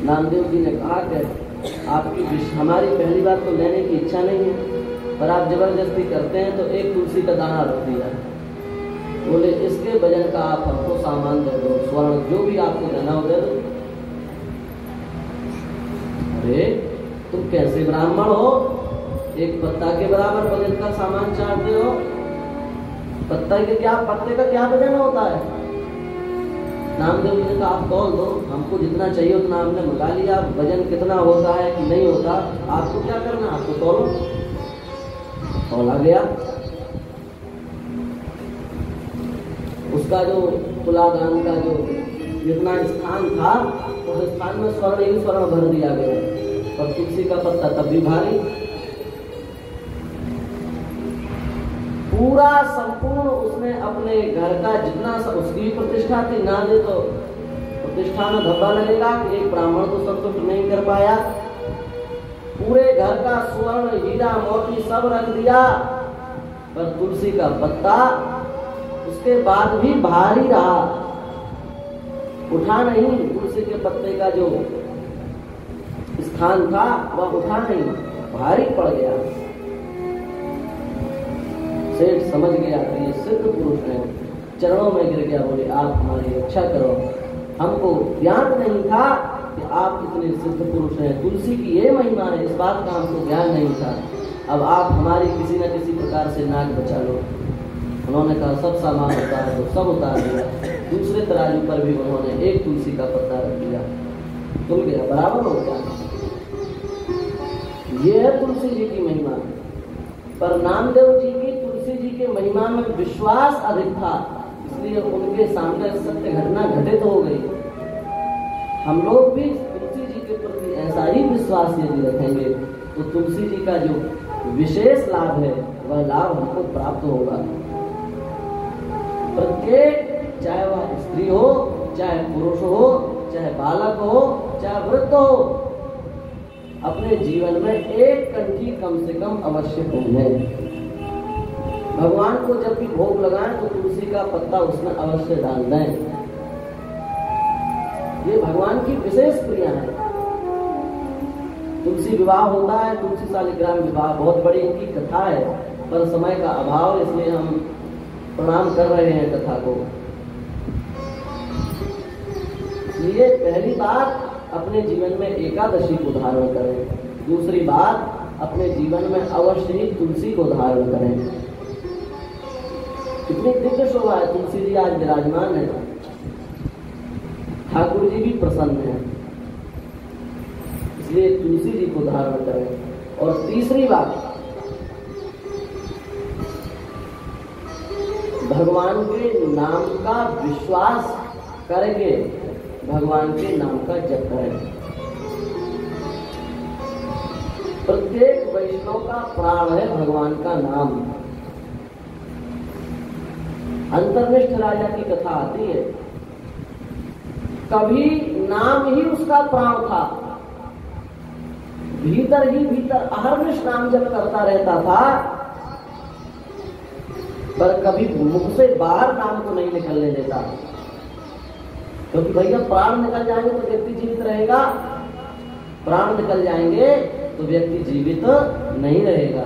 नामदेव जी ने कहा कि आपकी हमारी पहली बात तो लेने की इच्छा नहीं है, पर आप जबरदस्ती करते हैं, तो एक तुलसी का दाना रख दिया। बोले इसके वजन का आप हमको सामान दे दो, स्वर्ण जो भी आपको देना हो दे दो। अरे तुम कैसे ब्राह्मण हो, एक पत्ता के बराबर वजन का सामान चाहते हो। पत्ते का क्या वजन होता है। नामदेव जी ने कहा आप तौल दो, हमको जितना चाहिए उतना हमने मंगा लिया, वजन कितना होता है कि नहीं होता आपको क्या करना, आपको तौलो। तौला गया। उसका जो तुलादान का जो जितना स्थान था उस स्थान में स्वर्ण ही स्वर्ण भर दिया गया, और तुलसी का पत्ता तब भी भारी। पूरा संपूर्ण उसने अपने घर का जितना उसकी प्रतिष्ठा थी, ना दे तो प्रतिष्ठा में धब्बा लगेगा कि एक ब्राह्मण को संतुष्ट नहीं कर पाया। पूरे घर का स्वर्ण हीरा मोती सब रख दिया, पर तुलसी का पत्ता उसके बाद भी भारी रहा, उठा नहीं। तुलसी के पत्ते का जो स्थान था वह उठा नहीं, भारी पड़ गया। सेठ समझ गया कि ये सिद्ध पुरुष है, चरणों में गिर गया। बोले आप हमारी रक्षा करो, हमको ज्ञान नहीं था कि आप इतने सिद्ध पुरुष हैं, तुलसी की ये महिमा है, इस बात का हमको ज्ञान नहीं था। अब आप हमारी किसी न किसी प्रकार से नाक बचा लो। उन्होंने कहा सब सामान होता है तो सब उतार दिया। दूसरे तराजू पर भी उन्होंने एक तुलसी का पत्ता रख दिया, तुल गया, बराबर हो गया। ये है तुलसी जी की महिमा। पर नामदेव जी की तुलसी जी के महिमा में विश्वास अधिक था, इसलिए उनके सामने सत्य घटना घटित हो गई। हम लोग भी तुलसी जी के प्रति ऐसा ही विश्वास यदि रखेंगे तो तुलसी जी का जो विशेष लाभ है वह लाभ हमको प्राप्त होगा। प्रत्येक, चाहे वह स्त्री हो, चाहे पुरुष हो, चाहे बालक हो, चाहे वृद्ध हो, अपने जीवन में एक कंठी कम से कम अवश्य होंगे। भगवान को जब भी भोग लगाएं तो तुलसी का पत्ता उसमें अवश्य डाल दें। ये भगवान की विशेष क्रिया है। तुलसी विवाह होता है, तुलसी शालिग्राम विवाह, बहुत बड़ी इनकी कथा है, पर समय का अभाव इसलिए हम प्रणाम कर रहे हैं कथा को। इसलिए पहली बात अपने जीवन में एकादशी को धारण करें, दूसरी बात अपने जीवन में अवश्य ही तुलसी को धारण करें। कितनी दिव्य शोभा है, तुलसी जी आज विराजमान है, ठाकुर जी भी प्रसन्न है, इसलिए तुलसी जी को धारण करें। और तीसरी बात, भगवान के नाम का विश्वास करके भगवान के नाम का जप करें। प्रत्येक वैष्णव का प्राण है भगवान का नाम। अंतर्निष्ठ राजा की कथा आती है, कभी नाम ही उसका प्राण था, भीतर ही भीतर अहर्निश नाम जप करता रहता था, पर कभी मुख से बाहर नाम को नहीं निकलने देता, क्योंकि भैया प्राण निकल जाएंगे तो व्यक्ति जीवित रहेगा, प्राण निकल जाएंगे तो व्यक्ति जीवित नहीं रहेगा।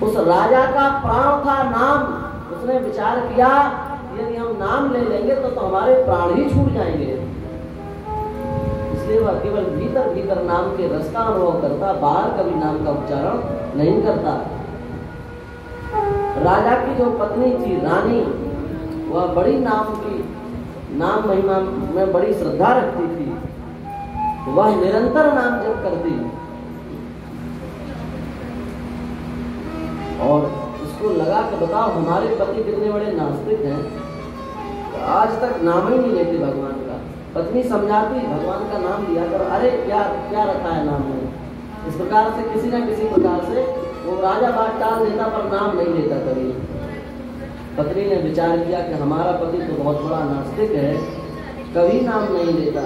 उस राजा का प्राण था नाम। उसने विचार किया यदि हम नाम ले लेंगे तो हमारे प्राण ही छूट जाएंगे, इसलिए वह केवल भीतर भीतर नाम के रस का अनुभव करता, बाहर कभी नाम का उच्चारण नहीं करता। राजा की जो पत्नी थी रानी, वह बड़ी नाम महिमा में बड़ी श्रद्धा रखती थी, वह निरंतर नाम जप करती और उसको लगा कि बताओ हमारे पति कितने बड़े नास्तिक हैं, आज तक नाम ही नहीं लेते भगवान का। पत्नी समझाती भगवान का नाम लिया करो, अरे क्या क्या रखा है नाम में। इस प्रकार से किसी न किसी प्रकार से वो राजा बात टाल देता पर नाम नहीं लेता कभी। पत्नी ने विचार किया कि हमारा पति तो बहुत बड़ा नास्तिक है, कभी नाम नहीं लेता।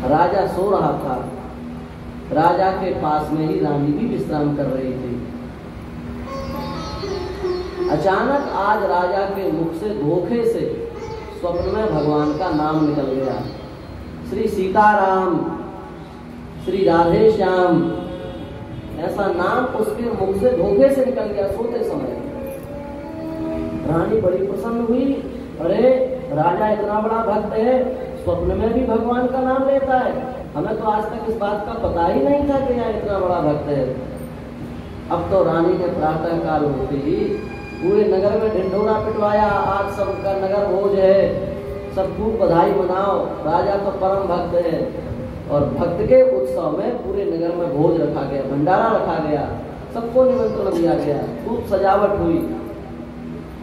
राजा सो रहा था, राजा के पास में ही रानी भी विश्राम कर रही थी। अचानक आज राजा के मुख से धोखे से स्वप्न में भगवान का नाम निकल गया। श्री सीताराम, श्री राधे श्याम, ऐसा नाम उसके मुख से धोखे से निकल गया सोते समय। रानी बड़ी प्रसन्न हुई, अरे राजा इतना बड़ा भक्त है, स्वप्न में भी भगवान का नाम लेता है, हमें तो आज तक इस बात का पता ही नहीं था कि यह इतना बड़ा भक्त है। अब तो रानी ने प्रातः काल होते ही पूरे नगर में ढिंढोरा पिटवाया, आज सबका नगर भोज है, सब खूब बधाई मनाओ, राजा तो परम भक्त है। और भक्त के उत्सव में पूरे नगर में भोज रखा गया, भंडारा रखा गया, सबको निमंत्रण दिया गया, खूब सजावट हुई।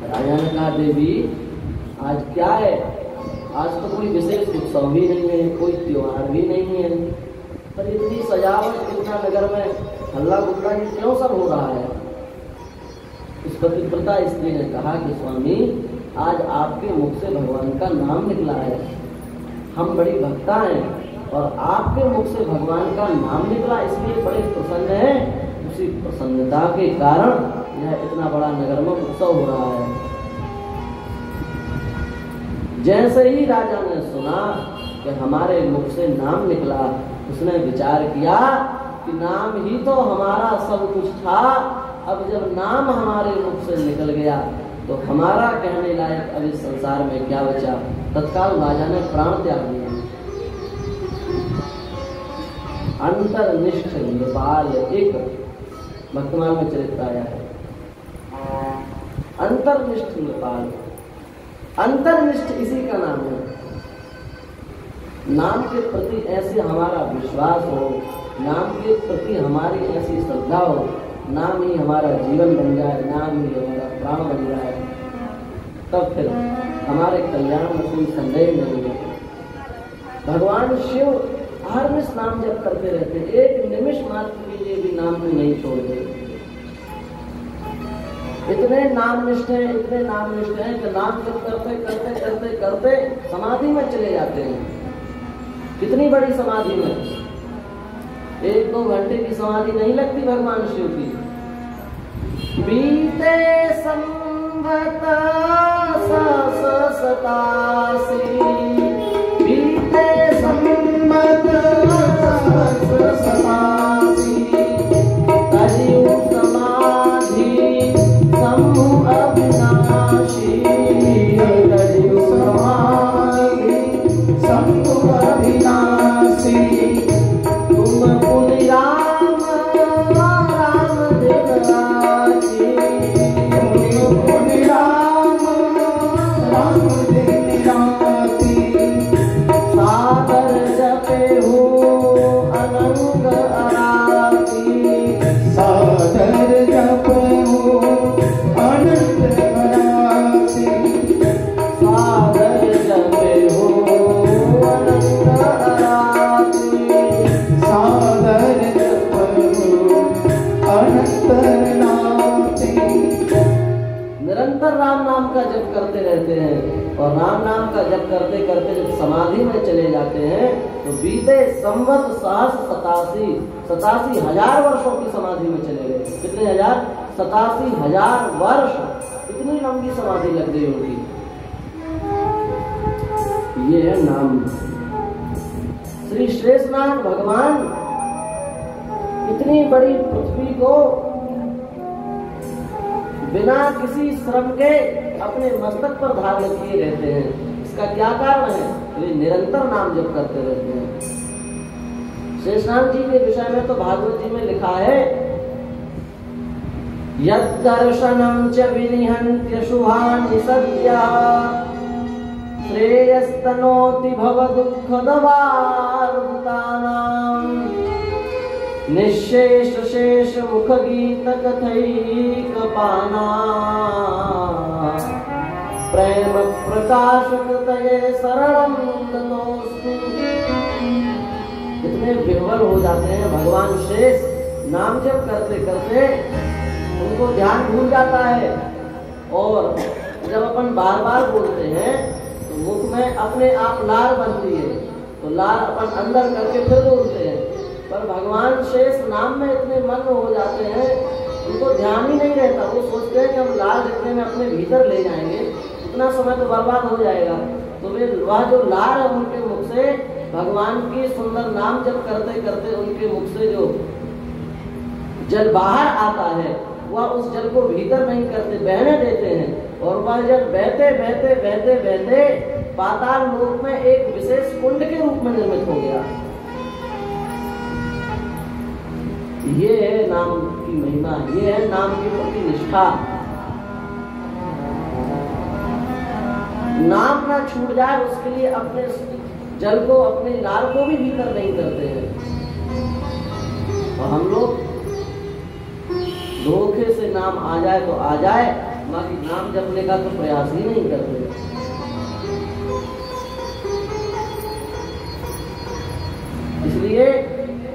राजा ने कहा देवी आज क्या है, आज तो कोई विशेष उत्सव भी नहीं है, कोई त्योहार भी नहीं है, पर इतनी सजावट, इतना नगर में हल्ला गुल्ला क्यों सब हो रहा है। इस पतिव्रता स्त्री ने कहा कि स्वामी आज आपके मुख से भगवान का नाम निकला है, हम बड़ी भक्ता हैं और आपके मुख से भगवान का नाम निकला, इसलिए बड़े प्रसन्न हैं। उसी प्रसन्नता के कारण यह इतना बड़ा नगर में उत्सव हो रहा है। जैसे ही राजा ने सुना कि हमारे मुख से नाम निकला, उसने विचार किया कि नाम ही तो हमारा सब कुछ था, अब जब नाम हमारे मुख से निकल गया तो हमारा कहने लायक अब इस संसार में क्या बचा। तत्काल राजा ने प्राण त्याग दिया। अंतर्निष्ठ नृपाल एक भक्तमाल में चरित्र आया है। अंतर्निष्ठ नृपाल, अंतर्निष्ठ इसी का नाम है। नाम के प्रति ऐसे हमारा विश्वास हो, नाम के प्रति हमारी ऐसी श्रद्धा हो, नाम ही हमारा जीवन बन जाए, नाम ही हमारा प्राण बन जाए, तब फिर हमारे कल्याण में कोई संदेह नहीं है। भगवान शिव हर निश नाम जप करते रहते, एक निमिष मात्र के लिए भी नाम को नहीं छोड़ते। इतने नामनिष्ठ हैं, इतने नामनिष्ठ हैं कि नाम जप करते करते करते करते समाधि में चले जाते हैं। कितनी बड़ी समाधि में, 1-2 घंटे की समाधि नहीं लगती भगवान शिव की। बीते संवत 87, बीते संवत 87, कलियुग समाधि शंभु अविनाशी, कलियुग समाधि शंभु अविनाशी, तुम पुनि राम राम दिनराजी, पुनि राम राम दिनराजी, सागर जपे हो अनंग अराती, सागर जपे हो अनंग अराती, सागर जपे हो अनंग अराती, सागर जपे हो अनंत अराती। निरंतर राम नाम का जप करते रहते हैं और राम नाम का जप करते करते जब समाधि में चले जाते हैं तो बीते संवत 87,000 वर्षों की समाधि में चले गए। कितने हजार? 87,000 वर्ष, इतनी लंबी समाधि लग गई उनकी। ये है नाम। श्री शेषनाग भगवान इतनी बड़ी पृथ्वी को बिना किसी श्रम के अपने मस्तक पर धारण किए रहते हैं। इसका क्या कारण है? वे निरंतर नाम जप करते रहते हैं। शेषनाग जी के विषय में तो भागवत जी में लिखा है, यद्दर्शनं च विनिहन्त्य शुभानि सद्यः श्रेयस्तनोति भवदुःखदवार्भुतानां निःशेष शेष मुखगीत कथैकपाना प्रेम प्रकाशकृतये शरणं ततोऽस्तु। इतने विह्वल हो जाते हैं भगवान शेष, नाम जप करते करते उनको ध्यान भूल जाता है, और जब अपन बार बार बोलते हैं तो मुख में अपने आप लार बनती है, तो लार अपन अंदर करके फिर बोलते हैं। पर भगवान शेष नाम में इतने मग्न हो जाते हैं, उनको ध्यान ही नहीं रहता। वो सोचते हैं कि हम लार जितने में अपने भीतर ले जाएंगे उतना समय तो बर्बाद हो जाएगा। तो वे वह जो लार है उनके मुख से भगवान की सुंदर नाम जप करते करते उनके मुख से जो जल बाहर आता है वह उस जल को भीतर नहीं करते, बहने देते हैं, और वह जल बहते बहते बहते बहते पाताल लोक में एक विशेष कुंड के रूप में निर्मित हो गया। ये है नाम की महिमा, ये है नाम के प्रति निष्ठा। नाम ना छूट जाए उसके लिए अपने जल को, अपने लार को भी भीतर नहीं करते हैं। और हम लोग धोखे से नाम आ जाए तो आ जाए, बाकी नाम जपने का तो प्रयास ही नहीं करते। इसलिए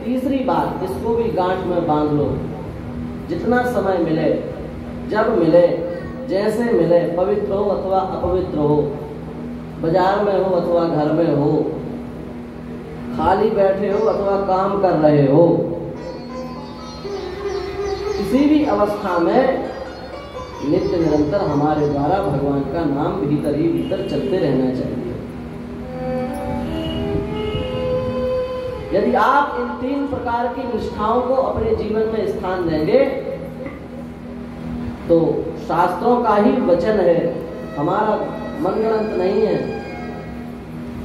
तीसरी बात, इसको भी गांठ में बांध लो, जितना समय मिले, जब मिले, जैसे मिले, पवित्र हो अथवा अपवित्र हो, बाजार में हो अथवा घर में हो, खाली बैठे हो अथवा काम कर रहे हो, किसी भी अवस्था में नित्य निरंतर हमारे द्वारा भगवान का नाम भीतर ही भीतर चलते रहना चाहिए। यदि आप इन 3 प्रकार की निष्ठाओं को अपने जीवन में स्थान देंगे तो शास्त्रों का ही वचन है, हमारा मनगढ़ंत नहीं है,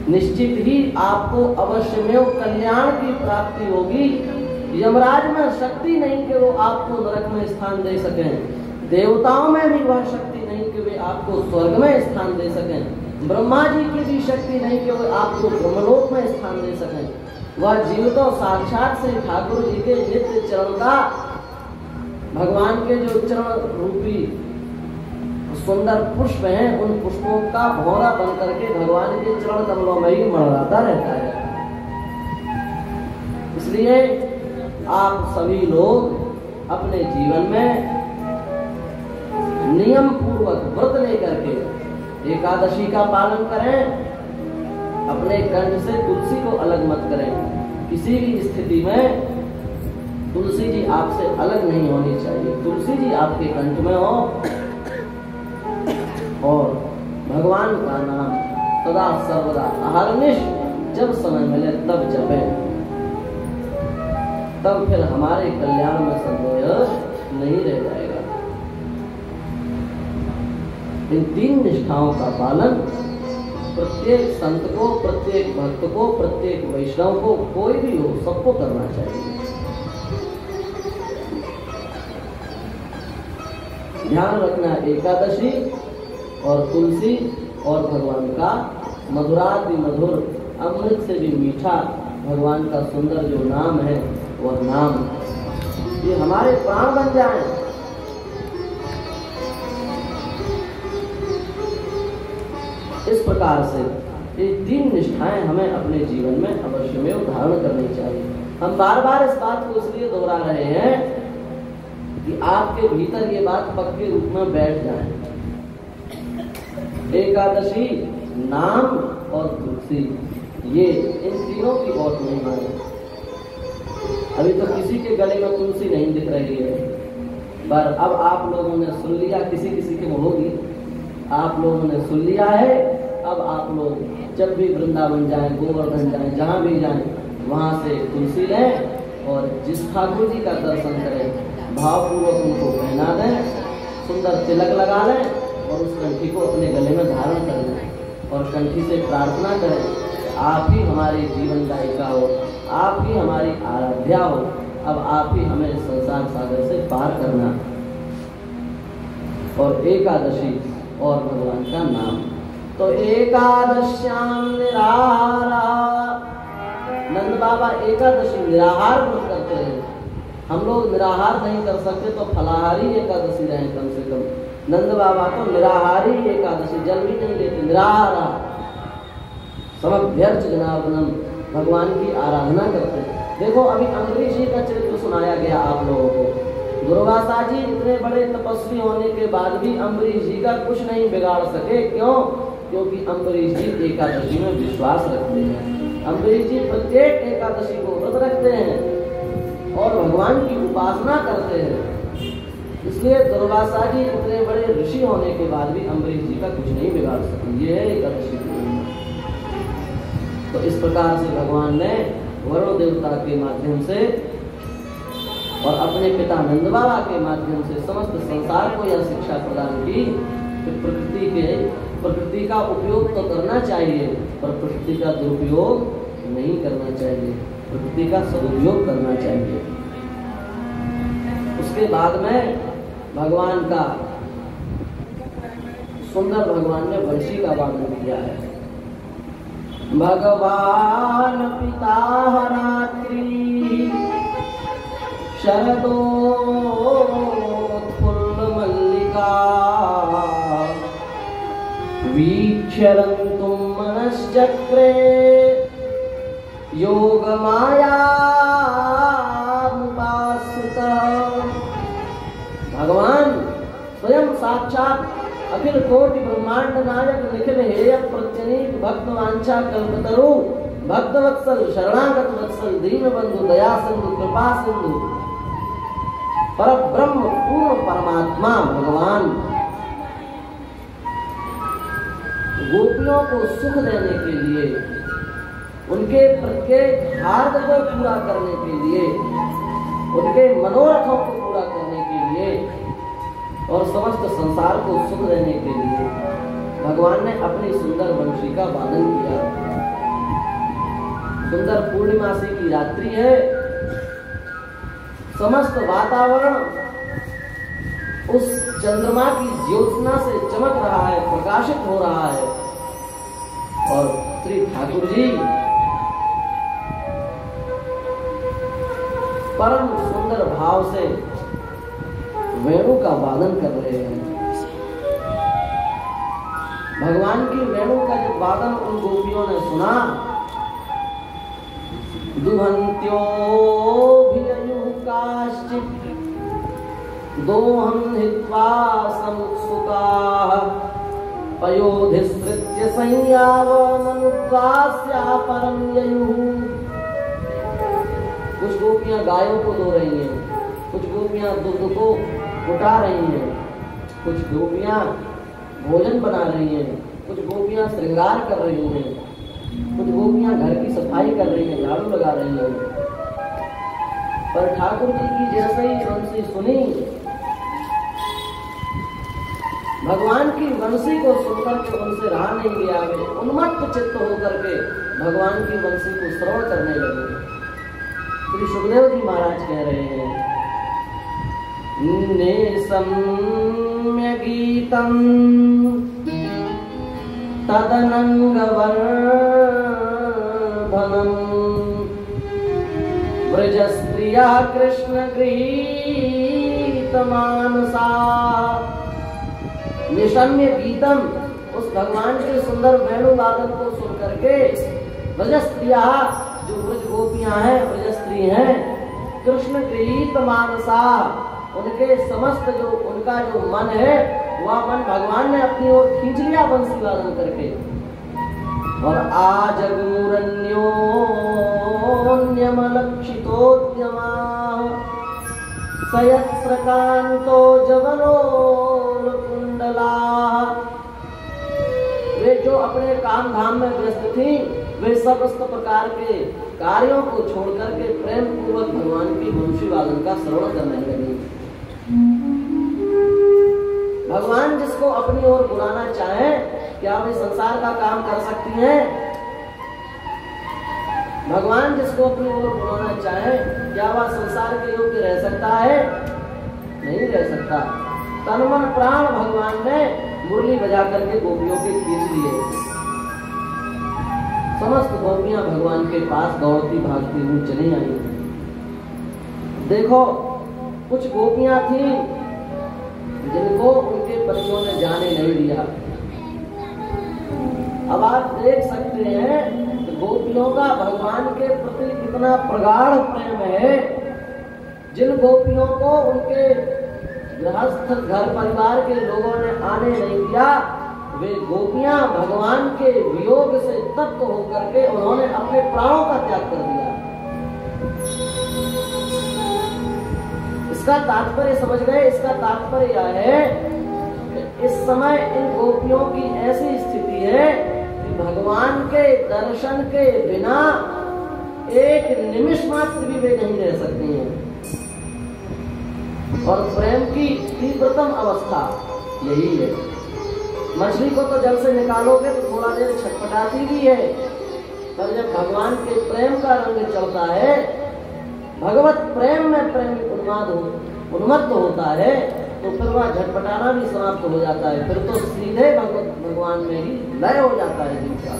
निश्चित ही आपको अवश्यमेव कल्याण की प्राप्ति होगी। यमराज में शक्ति नहीं कि वो आपको नरक में स्थान दे सकें, देवताओं में भी वह शक्ति नहीं कि वे आपको स्वर्ग में स्थान दे सकें, ब्रह्मा जी की भी शक्ति नहीं कि वे आपको ब्रह्मलोक में स्थान दे सकें। वह जीवितों साक्षात से ठाकुर जी के नित्य चरण का, भगवान के जो चरण रूपी सुंदर पुष्प हैं, उन पुष्पों का भौरा बन करके भगवान के चरण कमलों में ही मंडराता रहता है। इसलिए आप सभी लोग अपने जीवन में नियम पूर्वक व्रत लेकर के एकादशी का पालन करें, अपने कंठ से तुलसी को अलग मत करें। किसी भी स्थिति में तुलसी जी आपसे अलग नहीं होनी चाहिए, तुलसी जी आपके कंठ में हो, और भगवान का नाम सदा सर्वदा अहर्निश जब समय मिले तब जपें, तब फिर हमारे कल्याण में संदेह नहीं रह जाएगा। इन 3 निष्ठाओं का पालन प्रत्येक संत को, प्रत्येक भक्त को, प्रत्येक वैष्णव को, कोई भी हो, सबको करना चाहिए। ध्यान रखना, एकादशी और तुलसी और भगवान का मधुराति मधुर, अमृत से भी मीठा भगवान का सुंदर जो नाम है वह नाम, ये हमारे प्राण बन जाए। इस प्रकार से ये 3 निष्ठाएं हमें अपने जीवन में अवश्यमेव धारण करनी चाहिए। हम बार बार इस बात को इसलिए दोहरा रहे हैं कि आपके भीतर ये बात पक्के रूप में बैठ जाए। एकादशी, नाम और तुलसी, ये इन तीनों की बहुत महिमा है। अभी तो किसी के गले में तुलसी नहीं दिख रही है, पर अब आप लोगों ने सुन लिया, किसी किसी के में होगी, आप लोगों ने सुन लिया है। अब आप लोग जब भी वृंदावन जाएं, गोवर्धन जाएं, जहाँ भी जाएं, वहाँ से तुलसी लें और जिस ठाकुर जी का दर्शन करें, भावपूर्वक उनको पहना दें, सुंदर तिलक लगा लें और उस कंठी को अपने गले में धारण कर लें और कंठी से प्रार्थना करें, आप ही हमारी जीवन दायिका हो, आप ही हमारी आराध्या हो, अब आप ही हमें संसार सागर से पार करना। और एकादशी और भगवान का नाम, तो एकादश्याम निराहारा, नंद बाबा एकादशी निराहार व्रत करते हैं। हम लोग निराहार नहीं कर सकते तो फलाहारी एकादशी रहे कम से कम। नंद बाबा को निराहारी एकादशी, जल भी नहीं लेते, निराहारा समभ्यर्च जनार्दनम, भगवान की आराधना करते हैं। देखो अभी अम्बरीश जी का चरित्र सुनाया गया आप लोगों को। दुर्वासा जी इतने बड़े तपस्वी होने के बाद भी अम्बरीश जी का कुछ नहीं बिगाड़ सके। क्यों? क्योंकि अम्बरीश जी एकादशी में विश्वास रखते हैं। अम्बरीश जी प्रत्येक एकादशी को व्रत रखते हैं और भगवान की उपासना करते हैं। इसलिए दुर्वासा जी इतने बड़े ऋषि होने के बाद भी अम्बरीश जी का कुछ नहीं बिगाड़ सके। ये है एकादशी की महिमा। तो इस प्रकार से भगवान ने वरुण देवता के माध्यम से और अपने पिता नंद बाबा के माध्यम से समस्त संसार को यह शिक्षा प्रदान की कि प्रकृति का उपयोग तो करना चाहिए पर प्रकृति का दुरुपयोग नहीं करना चाहिए, प्रकृति का सदुपयोग करना चाहिए। उसके बाद में भगवान का सुंदर भगवान ने वंशी का वादन किया है। भगवान पिता रात्रि शरदोत्फुल्ल मल्लिका वीक्षरन्तुं मनश्चक्रे योगमाया भगवान स्वयं साक्षात अखिल कोटि ब्रह्मांड नायक निखिल हेय प्रत्यनीक भक्त वांछा कल्पतरु भक्तवत्सल शरणागत वत्सल दीन बंधु दया सिंधु कृपा सिंधु पर ब्रह्म पूर्ण परमात्मा भगवान गोपियों को सुख देने के लिए, उनके प्रत्येक हार्द को पूरा करने के लिए, उनके मनोरथों को पूरा करने के लिए और समस्त संसार को सुख देने के लिए भगवान ने अपनी सुंदर वंशी का वादन किया। सुंदर पूर्णिमासी की रात्रि है, समस्त वातावरण उस चंद्रमा की ज्योत्सना से चमक रहा है, प्रकाशित हो रहा है और श्री ठाकुर जी परम सुंदर भाव से वेणु का वादन कर रहे हैं। भगवान की वेणु का जब वादन उन गोपियों ने सुना, दुहंत्यो काश्चित् दोहं हित्वा समुत्सुकाः पयोधिसृत्य संयावमनुद्वास्या परं ययुः। कुछ गोपियां गायों को धो रही हैं, कुछ गोपियां दूध को उठा रही हैं, कुछ गोपियां भोजन बना रही हैं, कुछ गोपियां श्रृंगार कर रही हैं, कुछ गोपियां घर की सफाई कर रही हैं, झाड़ू लगा रही हैं। पर ठाकुर जी की जैसे ही वंशी सुनी, भगवान की वंशी को सुनकर के उनसे रहा नहीं गया, वे उन्मत्त चित्त होकर के भगवान की वंशी को श्रवण करने लगे। श्री सुखदेव जी महाराज कह रहे हैं, नेसम्य गीतम तदनंगवर्धनम व्रजस्त्रिया कृष्ण गृहीत मानसा। निशम्य गीतम, उस भगवान के सुंदर वेणु वादन को सुन करके व्रजस्त्रिया, जो व्रज गोपियां हैं, व्रजस्त्री हैं, कृष्ण गृहीत मानसा, उनके समस्त जो उनका जो मन है वह मन भगवान ने अपनी ओर खींच लिया बंसी वादन करके। और आजगमुरन्योन्यमलक्षितोद्यमा सयत्स्रकान्तो जवलोलकुंडला। वे जो अपने काम धाम में व्यस्त थी, वे समस्त प्रकार के कार्यों को छोड़ करके प्रेम पूर्वक भगवान की वंशी वादन का श्रवण करने लगी। भगवान जिसको अपनी ओर बुलाना चाहे, क्या वे संसार का काम कर सकती हैं? भगवान जिसको अपनी ओर बुलाना चाहे, क्या वह संसार के योग्य रह सकता है? नहीं रह सकता। तन मन प्राण भगवान ने मुरली बजा करके गोपियों के खींच लिए। समस्त गोपियां भगवान के पास दौड़ती भागती हुई चली आई। देखो, कुछ गोपियां थी जिनको उनके पतियों ने जाने नहीं दिया। अब आप देख सकते हैं कि गोपियों का भगवान के प्रति कितना प्रगाढ़ प्रेम है। जिन गोपियों को उनके गृहस्थ घर परिवार के लोगों ने आने नहीं दिया, वे गोपियां भगवान के वियोग से तप्त होकर के उन्होंने अपने प्राणों का त्याग कर दिया। इसका तात्पर्य समझ गए? इसका तात्पर्य यह है कि इस समय इन गोपियों की ऐसी स्थिति है कि भगवान के दर्शन के बिना एक निमिष मात्र भी वे नहीं रह सकती हैं। और प्रेम की तीव्रतम अवस्था यही है। मछली को तो जल से निकालोगे तो थोड़ा देर छटपटाती भी है, पर जब भगवान के प्रेम का रंग चढ़ता है, भगवत प्रेम में प्रेमी उन्मत्त होता है, तो फिर वह झटपटाना भी समाप्त हो जाता है। फिर तो सीधे भगवान में ही लय हो जाता है जीव का।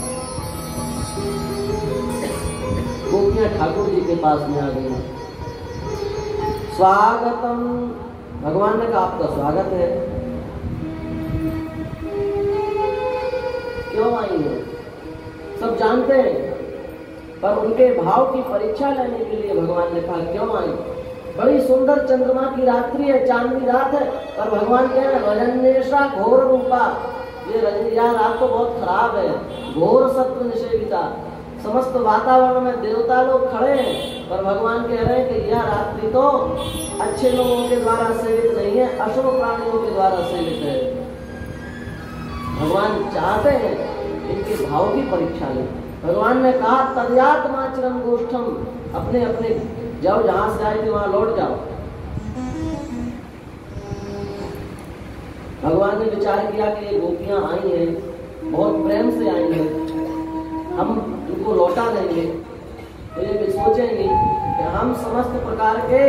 गोपियां ठाकुर जी के पास में आ गई। स्वागतम, भगवान ने कहा आपका स्वागत है। क्यों आई है सब जानते हैं, पर उनके भाव की परीक्षा लेने के लिए भगवान ने कहा क्यों आई। बड़ी सुंदर चंद्रमा की रात्रि है, चांदनी रात है, पर भगवान कह रहे रजन्येषा घोर रूपा, ये रजनीया रात तो बहुत खराब है, घोर सत्व निषेविता। समस्त वातावरण में देवता लोग खड़े हैं, पर भगवान कह रहे हैं कि यह रात्रि तो अच्छे लोगों के द्वारा सेवित नहीं है, अशुभ प्राणियों के द्वारा सेवित है। भगवान चाहते हैं इनके भाव की परीक्षा लें। भगवान ने कहा तद्यात्माचरम गोष्ठम, अपने अपने जाओ, जहां से आए थे वहां लौट जाओ। भगवान ने विचार किया कि ये गोपियां आई हैं, बहुत प्रेम से आई हैं, हम इनको लौटा देंगे तो ये भी सोचेंगे कि हम समस्त प्रकार के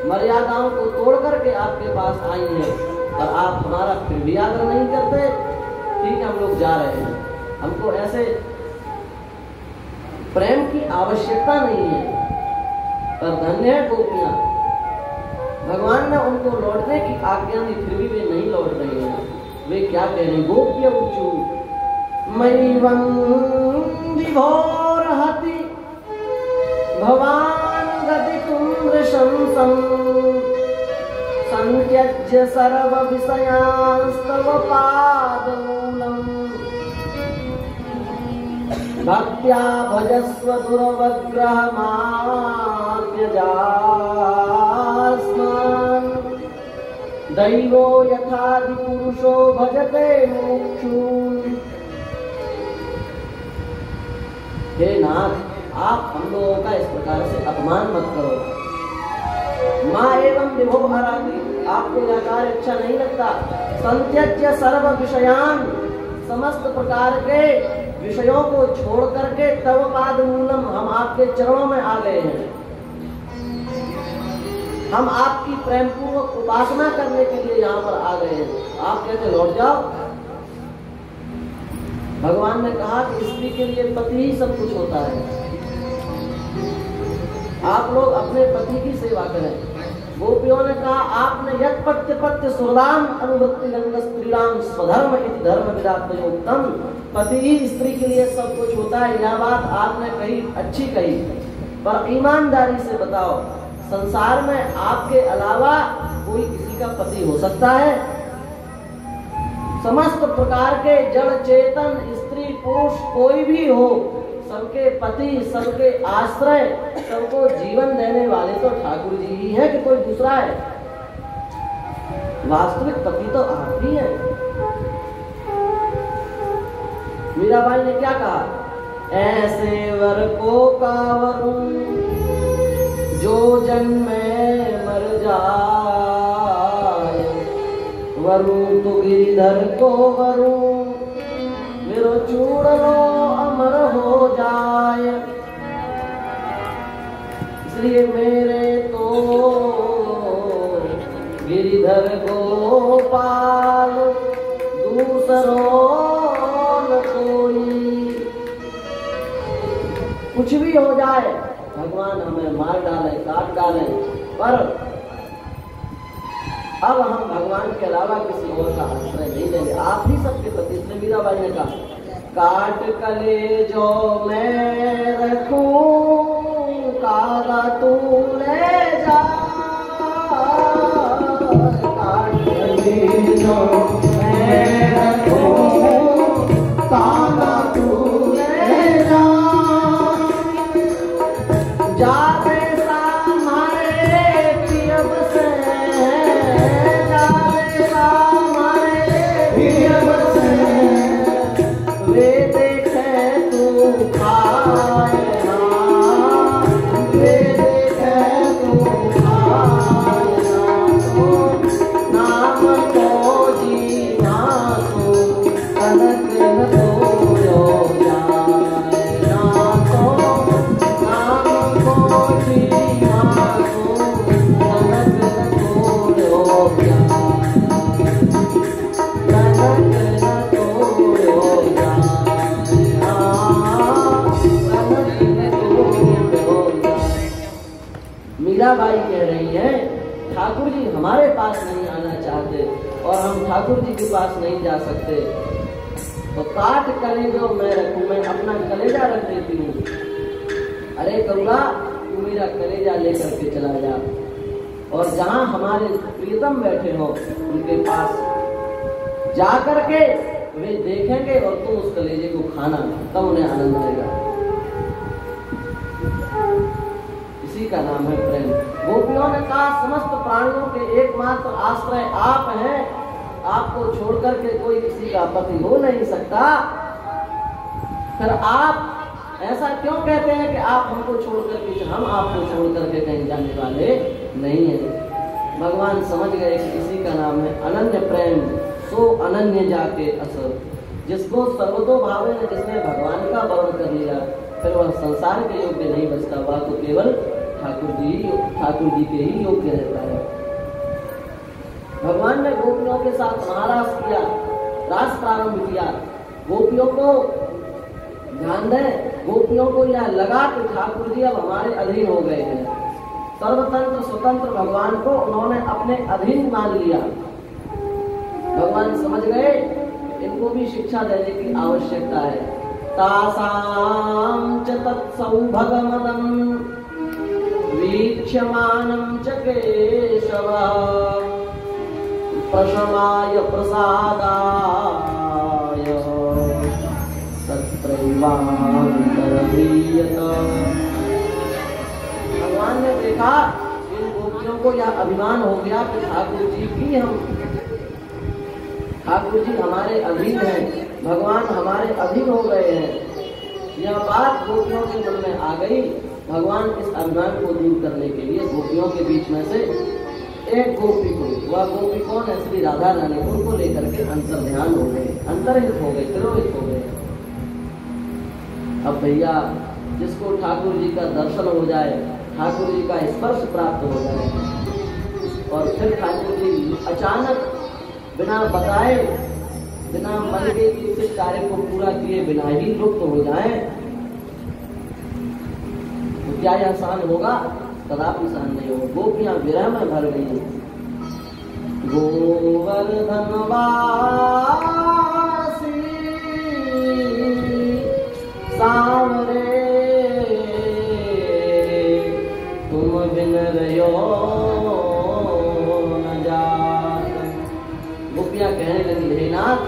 मर्यादाओं को तोड़ करके आपके पास आई हैं, और आप हमारा फिर भी आदर नहीं करते। ठीक है, हम लोग जा रहे हैं, हमको ऐसे प्रेम की आवश्यकता नहीं है। पर धन्य है गोपियां, भगवान ने उनको लौटने की आज्ञा दी, फिर भी वे नहीं लौट रहे हैं। वे क्या कह रहे हैं? गोप्य ऊंचू मैवं विभोरहति भवान गतितुं नृशंसं संत्यज्य सर्व विषयांस्तव पादमूलम् भक्त्या भजस्व दुर्वग्रहमाद्यजास्मान् दैवो यथादि पुरुषो भजते मुमुक्षून्। हे नाथ, आप हम लोगों का इस प्रकार से अपमान मत करो। माँ एवं विभो हराति, आपको यह कार्य अच्छा नहीं लगता। संत्यज्य सर्व विषयान, समस्त प्रकार के विषयों को छोड़ करके तव पाद मूलम, हम आपके चरणों में आ गए हैं। हम आपकी प्रेम पूर्वक उपासना करने के लिए यहाँ पर आ गए हैं। आप कहते लौट जाओ। भगवान ने कहा कि स्त्री के लिए पति ही सब कुछ होता है, आप लोग अपने पति की सेवा करें। गोपियों ने कहा आपने यत् पत्य पत्य सुरदाम अनुवृत्ति गंग स्त्रीराम स्वधर्म इति धर्म विदात्मयोक्तम, पति ही स्त्री के लिए सब कुछ होता है। यह बात आपने कही, अच्छी कही, पर ईमानदारी से बताओ, संसार में आपके अलावा कोई किसी का पति हो सकता है? समस्त प्रकार के जड़ चेतन स्त्री पुरुष कोई भी हो, सबके पति, सबके आश्रय, सबको जीवन देने वाले तो ठाकुर जी ही है कि कोई दूसरा है? वास्तविक पति तो आप ही है। मीराबाई ने क्या कहा? ऐसे वर को कावरूं जो जन्मे मर जाए, वरु तो गिरिधर को वरु मेरो चूड़नो अमर हो जाए। इसलिए मेरे तो गिरिधर गोपाल दूसरो न कोई। कुछ भी हो जाए, भगवान हमें मार डाले, काट डाले, पर अब हम भगवान के अलावा किसी और का आश्रय नहीं लेंगे। आप ही सबके प्रति, इसलिए मीराबाई ने कहा काट कलेजो मैं रखूं काला तू ले जा। काट कलेजो मैं रखूं काला तू ले जा। जाते सामारे पियब से, जाते सामारे पियब से, वे देखे तू खाए ना, वे देखे तू खाए ना, तो नाम को जीना तू कनक न तोड़ो जाए ना, तो नाम को जीना तू कनक न तोड़ो जाए, कनक न तोड़ो जाए, कनक न तोड़ो जाए। मीराबाई कह रही है ठाकुर जी हमारे पास नहीं आना चाहते और हम ठाकुर जी के पास नहीं जा सकते, तो काट कलेजो मैं रखूं, मैं अपना कलेजा रख देती हूँ। अरे गौरा तू मेरा कलेजा लेकर के चला जा और जहां हमारे प्रियतम बैठे हो उनके पास जा करके वे देखेंगे और तुम उस कलेजे को खाना, तब उन्हें आनंद आएगा। इसी का नाम है प्रेम। गोपियों ने कहा समस्त प्राणियों के एकमात्र आश्रय आप हैं, आपको छोड़ करके कोई किसी का पति हो नहीं सकता। फिर आप ऐसा क्यों कहते हैं कि आप हमको छोड़ करके, हम आपको छोड़ करके कहीं जाने वाले नहीं हैं। भगवान समझ गए कि इसी का नाम है अनन्य प्रेम। सो अनन्य जाके असर, जिसको सर्वतो भावे ने, जिसने भगवान का वर्ण कर लिया, फिर वह संसार के योग्य नहीं बचता, वह तो केवल ठाकुर जी के ही योग्य रहता है। भगवान ने गोपियों के साथ महारास किया, रास प्रारंभ किया। गोपियों को ध्यान दें, गोपियों को यह लगा कि ठाकुर जी अब हमारे अधीन हो गए हैं। सर्वतंत्र स्वतंत्र भगवान को उन्होंने अपने अधीन मान लिया। भगवान समझ गए इनको भी शिक्षा देने की आवश्यकता है। तासाम च तत्सौभगमदं वीक्ष्यमानं च केशव प्रशमाय प्रसादाय तत्रैवान्तरधीयत। भगवान ने देखा इन गोपियों को यह अभिमान हो गया कि ठाकुर जी हमारे अधीन हैं, भगवान हमारे अधीन हो गए हैं। यह बात गोपियों के मन में आ गई। भगवान इस अभिमान को दूर करने के लिए गोपियों के बीच में से एक गोपी को, वह गोपी कौन है? श्री राधा रानी, उनको लेकर के अंतर्ध्यान हो गए, अंतर्हित हो गए, तिरोहित हो गए। अब भैया जिसको ठाकुर जी का दर्शन हो जाए, ठाकुर जी का स्पर्श प्राप्त हो जाए और फिर ठाकुर जी अचानक बिना बताए, बिना मन के किसी कार्य को पूरा किए बिना ही लुप्त हो जाए, तो क्या यह आसान होगा? कदापि आसान नहीं होगा। गोपियां विरह में भर गई। गोवर्धन वासी सांवरे तुम बिन रहो न जात। गोपियां कहने लगी हे नाथ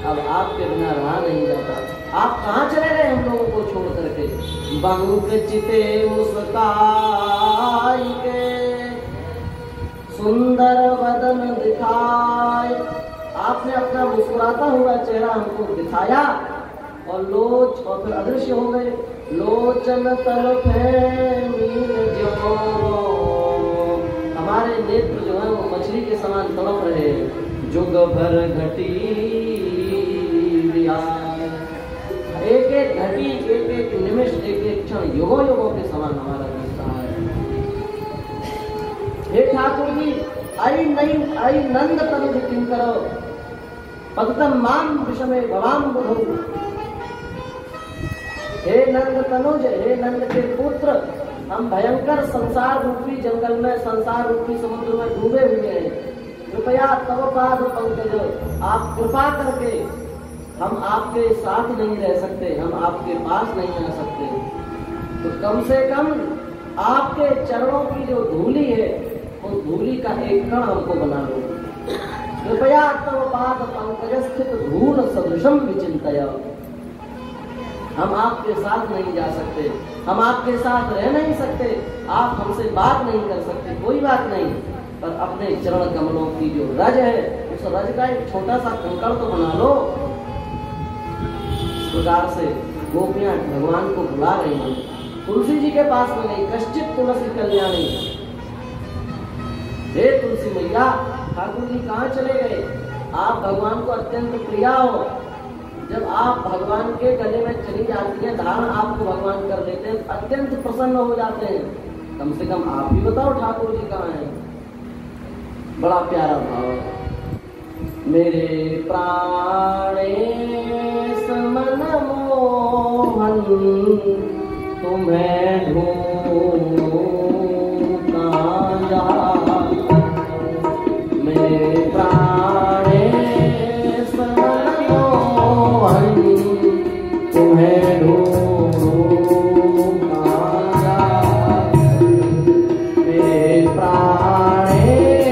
अब आपके बिना रहा नहीं जाता, आप कहाँ चले गए हम लोगों को छोड़ करके? बंक चिते मुस्काई के सुंदर वदन दिखाए। आपने अपना मुस्कुराता हुआ चेहरा हमको दिखाया और लोच, और फिर अदृश्य हो गए। लोचन तल नील जो, हमारे नेत्र जो है वो मछली के समान तड़प रहे हैं। जुग भर घटी एक एक घटी, एक एक निमिष, एक एक क्षण युगों युगों के समान हमारा बीत रहा है। हे ठाकुर जी, आई नंद तनुज किंकरो पदतम माम विषमे भवाम बुधो। हे नंद तनुज, हे नंद के पुत्र, हम भयंकर संसार रूपी जंगल में, संसार रूपी समुद्र में डूबे हुए हैं। कृपया तव पाद पंकज, आप कृपा करके, हम आपके साथ नहीं रह सकते, हम आपके पास नहीं आ सकते, तो कम से कम आपके चरणों की जो धूली है, उस धूली का एक कण हमको बना लो। कृपया तव पाद पंकज स्थित धूल सदृशम विचिंतय। हम आपके साथ नहीं जा सकते, हम आपके साथ रह नहीं सकते, आप हमसे बात नहीं कर सकते, कोई बात नहीं, पर अपने चरण कमलों की जो रज है, उस रज का एक छोटा सा कंकड़ तो बना लो। इस प्रकार से गोपियां भगवान को बुला रही हैं। तुलसी जी के पास में गई, कश्चित तुलसी कल्याणी। हे तुलसी मैया, ठाकुर जी कहाँ चले गए? आप भगवान को अत्यंत प्रिया हो, जब आप भगवान के गले में चली जाती है, धारण आपको भगवान कर देते हैं, अत्यंत प्रसन्न हो जाते हैं। कम से कम आप ही बताओ ठाकुर जी कहाँ हैं? बड़ा प्यारा भाव है। मेरे प्राणेश मन मोहन तुम्हें ढूंढूं कहाँ जाऊं। मेरे प्राणेश मन मोहन तुम्हें ढूंढूं कहाँ जाऊं। मेरे प्राणेश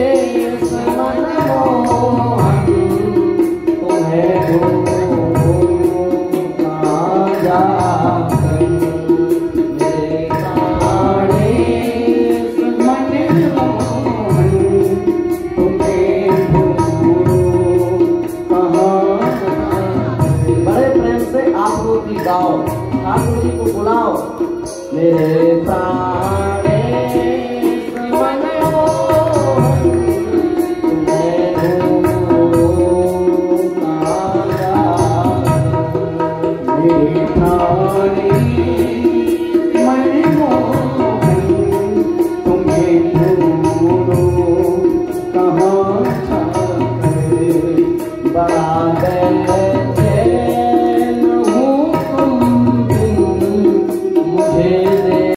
मन मोहन तुम्हें ढूंढूं कहाँ जाऊं। मेरे प्राणेश मन मोहन तुम्हें ढूंढूं कहाँ जाऊं। बड़े प्रेम से आप लोग भी गाओ, ठाकुर जी को बुलाओ। मेरे प्राणेश मन मोहन तुम्हें ढूंढूं कहाँ जाऊं। मेरे प्राणेश मन मोहन तुम्हें ढूंढूं कहाँ जाऊं। बड़ा